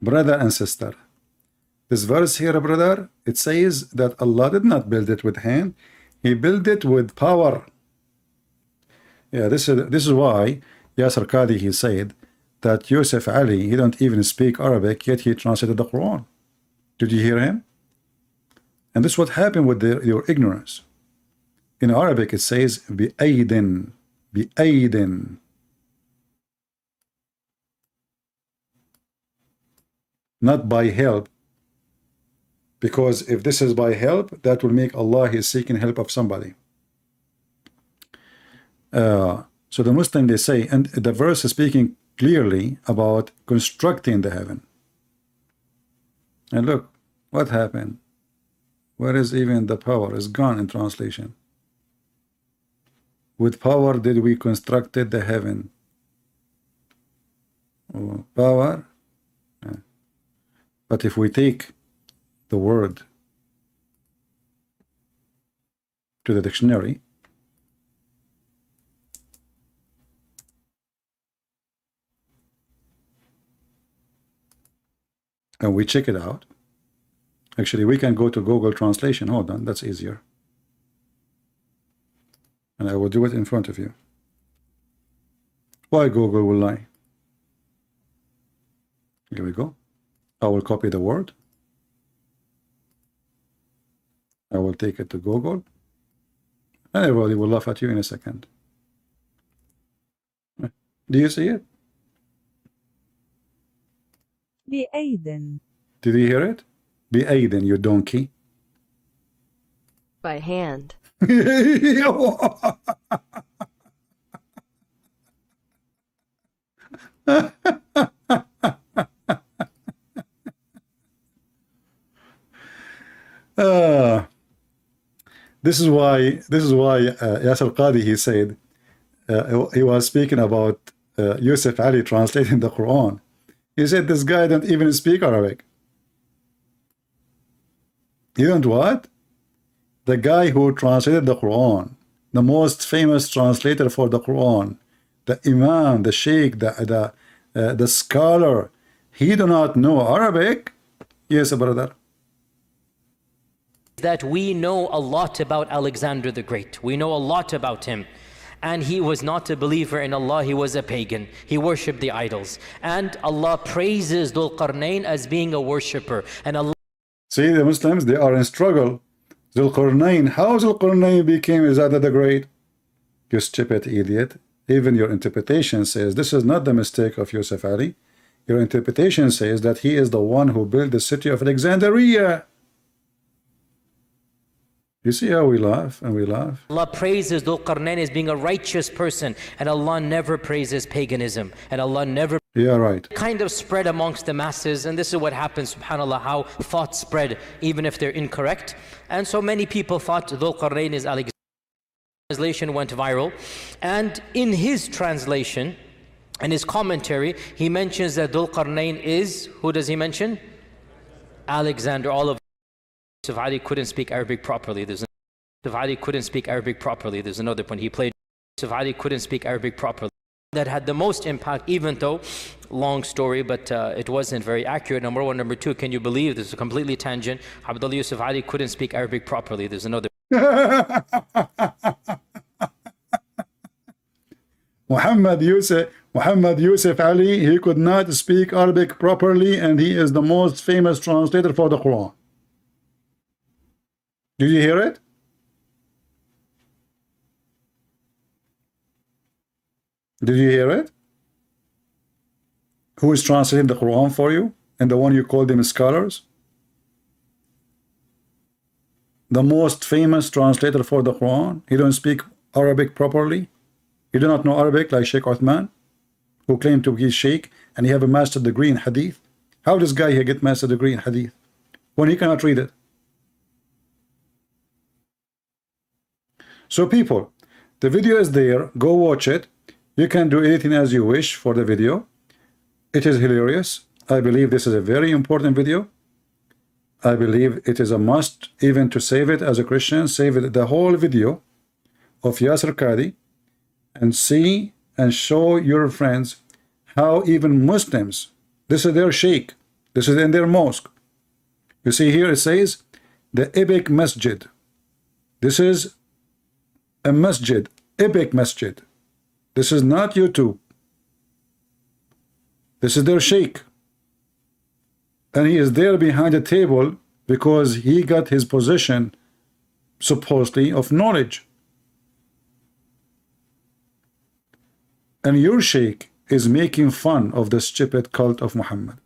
Brother and sister, this verse here, brother, it says that Allah did not build it with hand, He built it with power. Yeah, this is why Yasir Qadhi, he said that Yusuf Ali, he don't even speak Arabic, yet he translated the Quran. Did you hear him? And this is what happened with your ignorance. In Arabic it says بِأَيْدٍ بِأَيْدٍ. Not by help. Because if this is by help, that will make Allah is seeking help of somebody. So the Muslim, they say, and the verse is speaking clearly about constructing the heaven. And look, what happened? Where is even the power? It's gone in translation. With power did we constructed the heaven. Oh, power. Yeah. But if we take the word to the dictionary, and we check it out, actually we can go to Google Translation. Hold on, that's easier, and I will do it in front of you. Why Google will lie? Here we go. I will copy the word. I will take it to Google, and everybody will laugh at you in a second. Do you see it? بأيدٍ. Did you hear it? بأيدٍ, you donkey. By hand. This is why Yasir Qadhi, he said, he was speaking about Yusuf Ali translating the Quran. He said this guy don't even speak Arabic. You don't what? The guy who translated the Quran, the most famous translator for the Quran, the Imam, the Sheikh, the scholar, he do not know Arabic? Yes, brother. That we know a lot about Alexander the Great. We know a lot about him. And he was not a believer in Allah, he was a pagan. He worshipped the idols. And Allah praises Dhul Qarnayn as being a worshipper. And Allah... See, the Muslims, they are in struggle. Dhul Qarnayn, how Dhul Qarnayn became Izada the Great? You stupid idiot. Even your interpretation says this is not the mistake of Yusuf Ali. Your interpretation says that he is the one who built the city of Alexandria. You see how we laugh and we laugh? Allah praises Dhul Qarnayn as being a righteous person, and Allah never praises paganism, and Allah never kind of spread amongst the masses. And this is what happens, subhanAllah, how thoughts spread even if they're incorrect. And so many people thought Dhul Qarnayn is Alexander. Translation went viral, and in his translation and his commentary he mentions that Dhul Qarnayn is, who does he mention? Alexander. All of Yusuf Ali couldn't speak Arabic properly. There's another point. He played Yusuf Ali couldn't speak Arabic properly. That had the most impact, even though, long story, but it wasn't very accurate. Number one. Number two, can you believe, this is a completely tangent, Abdullah Yusuf Ali couldn't speak Arabic properly. There's another Muhammad Yusuf Ali, he could not speak Arabic properly, and he is the most famous translator for the Quran. Did you hear it? Did you hear it? Who is translating the Quran for you? And the one you call them scholars? The most famous translator for the Quran. He don't speak Arabic properly. You do not know Arabic like Sheikh Uthman, who claimed to be Sheikh, and he have a master degree in Hadith. How does guy here get master degree in Hadith when he cannot read it? So people, the video is there. Go watch it. You can do anything as you wish for the video. It is hilarious. I believe this is a very important video. I believe it is a must, even to save it as a Christian. Save it, the whole video of Yasir Qadhi, and see and show your friends how even Muslims, this is their sheikh, this is in their mosque. You see here it says the epic masjid. This is a masjid, epic masjid. This is not YouTube. This is their sheikh. And he is there behind the table because he got his position, supposedly, of knowledge. And your sheikh is making fun of the stupid cult of Muhammad.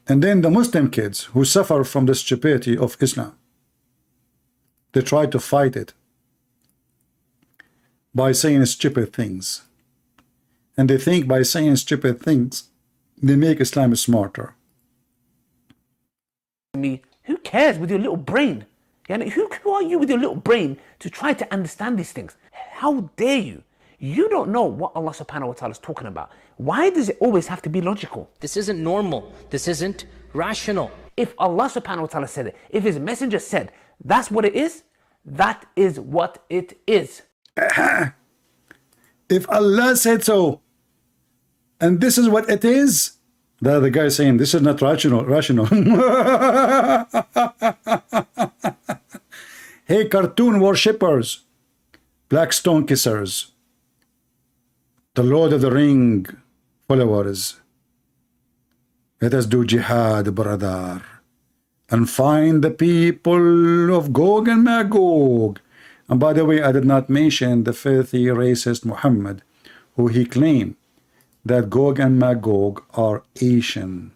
And then the Muslim kids who suffer from the stupidity of Islam, they try to fight it by saying stupid things. And they think by saying stupid things, they make Islam smarter. Who cares with your little brain? Who are you with your little brain to try to understand these things? How dare you? You don't know what Allah subhanahu wa ta'ala is talking about. Why does it always have to be logical? This isn't normal. This isn't rational. If Allah subhanahu wa ta'ala said it, if his messenger said that's what it is, that is what it is. If Allah said so, and this is what it is, the other guy saying this is not rational. Hey, cartoon worshippers, black stone kissers, the Lord of the Ring followers, let us do jihad, brother, and find the people of Gog and Magog. And by the way, I did not mention the filthy racist Muhammad, who he claimed that Gog and Magog are Asian,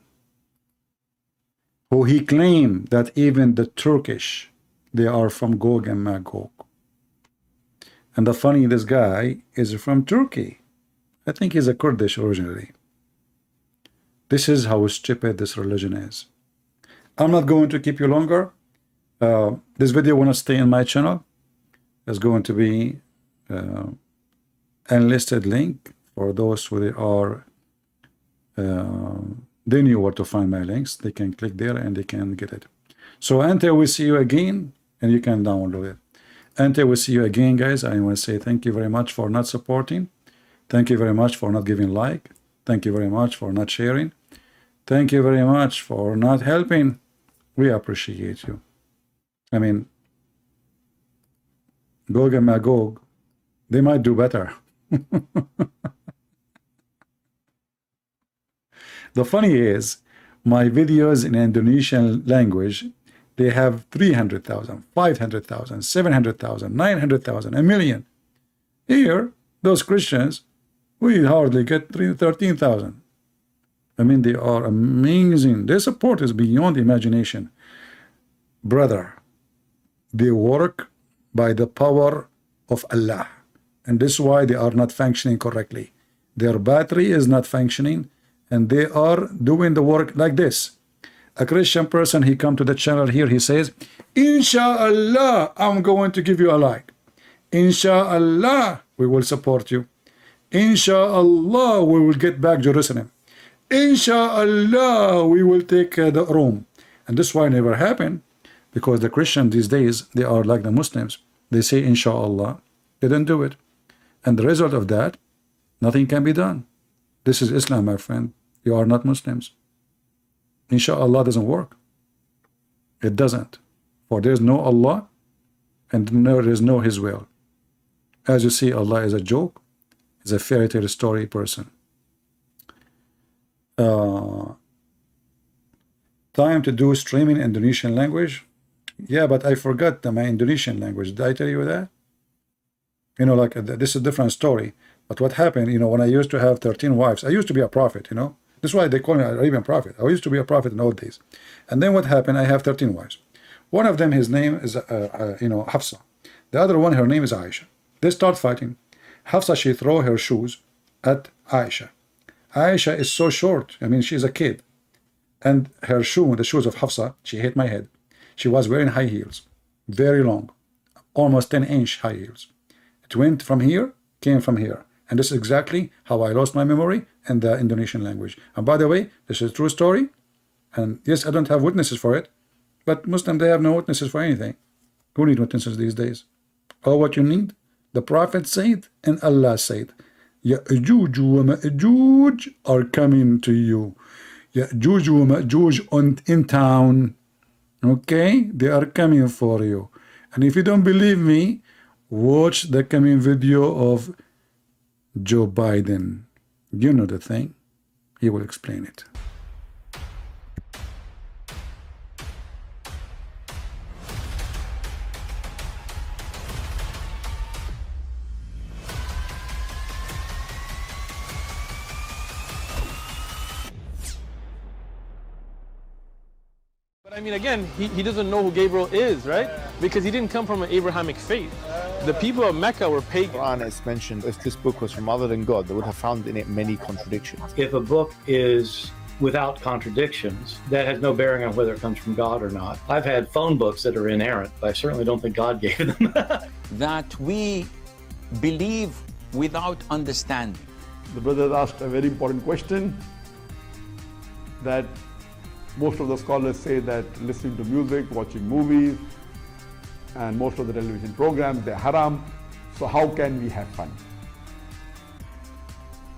who he claimed that even the Turkish, they are from Gog and Magog. And the funny, this guy is from Turkey. I think he's a Kurdish originally. This is how stupid this religion is. I'm not going to keep you longer. This video will not stay in my channel. There's going to be enlisted link for those who are they knew where to find my links. They can click there and they can get it. So until we see you again, and you can download it. Until we see you again, guys, I want to say thank you very much for not supporting. Thank you very much for not giving like. Thank you very much for not sharing. Thank you very much for not helping. We appreciate you. I mean, Gog and Magog, they might do better. The funny is, my videos in Indonesian language, they have 300,000, 500,000, 700,000, 900,000, a million. Here, those Christians, we hardly get 13,000. I mean, they are amazing. Their support is beyond imagination. Brother, they work by the power of Allah, and this is why they are not functioning correctly. Their battery is not functioning, and they are doing the work like this. A Christian person, he come to the channel here, he says, Inshallah, I'm going to give you a like. Inshallah, we will support you. Inshallah, we will get back Jerusalem. Inshallah, we will take the Rome. And this is why it never happened, because the Christians these days, they are like the Muslims. They say Inshallah, they don't do it. And the result of that, nothing can be done. This is Islam, my friend. You are not Muslims. Inshallah doesn't work. It doesn't. For there is no Allah, and there is no His will. As you see, Allah is a joke. He's a fairy tale story person. Time to do streaming Indonesian language. Yeah, but I forgot my Indonesian language. Did I tell you that? You know, like this is a different story. But what happened, you know, when I used to have 13 wives, I used to be a prophet, you know. This is why they call me an Arabian prophet. I used to be a prophet in old days. And then what happened, I have 13 wives. One of them, his name is, you know, Hafsa. The other one, her name is Aisha. They start fighting. Hafsa, she throw her shoes at Aisha. Aisha is so short. I mean, she's a kid. And her shoe, the shoes of Hafsa, she hit my head. She was wearing high heels, very long, almost 10-inch high heels. It went from here, came from here. And this is exactly how I lost my memory in the Indonesian language. And by the way, this is a true story. And yes, I don't have witnesses for it. But Muslims, they have no witnesses for anything. Who need witnesses these days? All what you need, the Prophet said and Allah said, Yajuj wa Majuj are coming to you. Yajuj wa Majuj in town. Okay? They are coming for you. And if you don't believe me, watch the coming video of Joe Biden. You know the thing. He will explain it. But I mean, again, he doesn't know who Gabriel is, right? Because he didn't come from an Abrahamic faith. The people of Mecca were pagan. Quran is mentioned, if this book was from other than God, they would have found in it many contradictions. If a book is without contradictions, that has no bearing on whether it comes from God or not. I've had phone books that are inerrant, but I certainly don't think God gave them. That we believe without understanding. The brother asked a very important question, that most of the scholars say that listening to music, watching movies, and most of the television programs, they're haram. So how can we have fun?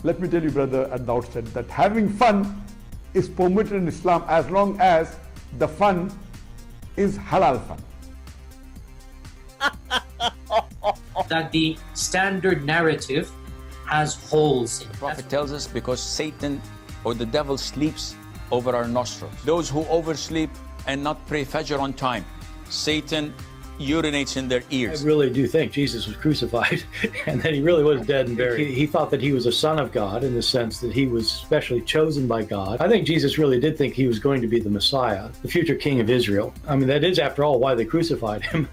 Let me tell you, brother, at the outset, that having fun is permitted in Islam as long as the fun is halal fun. That the standard narrative has holes in it. The Prophet tells us because Satan or the devil sleeps over our nostrils. Those who oversleep and not pray Fajr on time, Satan urinates in their ears. I really do think Jesus was crucified and that he really was dead and buried. He thought that he was a son of God in the sense that he was specially chosen by God. I think Jesus really did think he was going to be the Messiah, the future king of Israel. I mean, that is, after all, why they crucified him.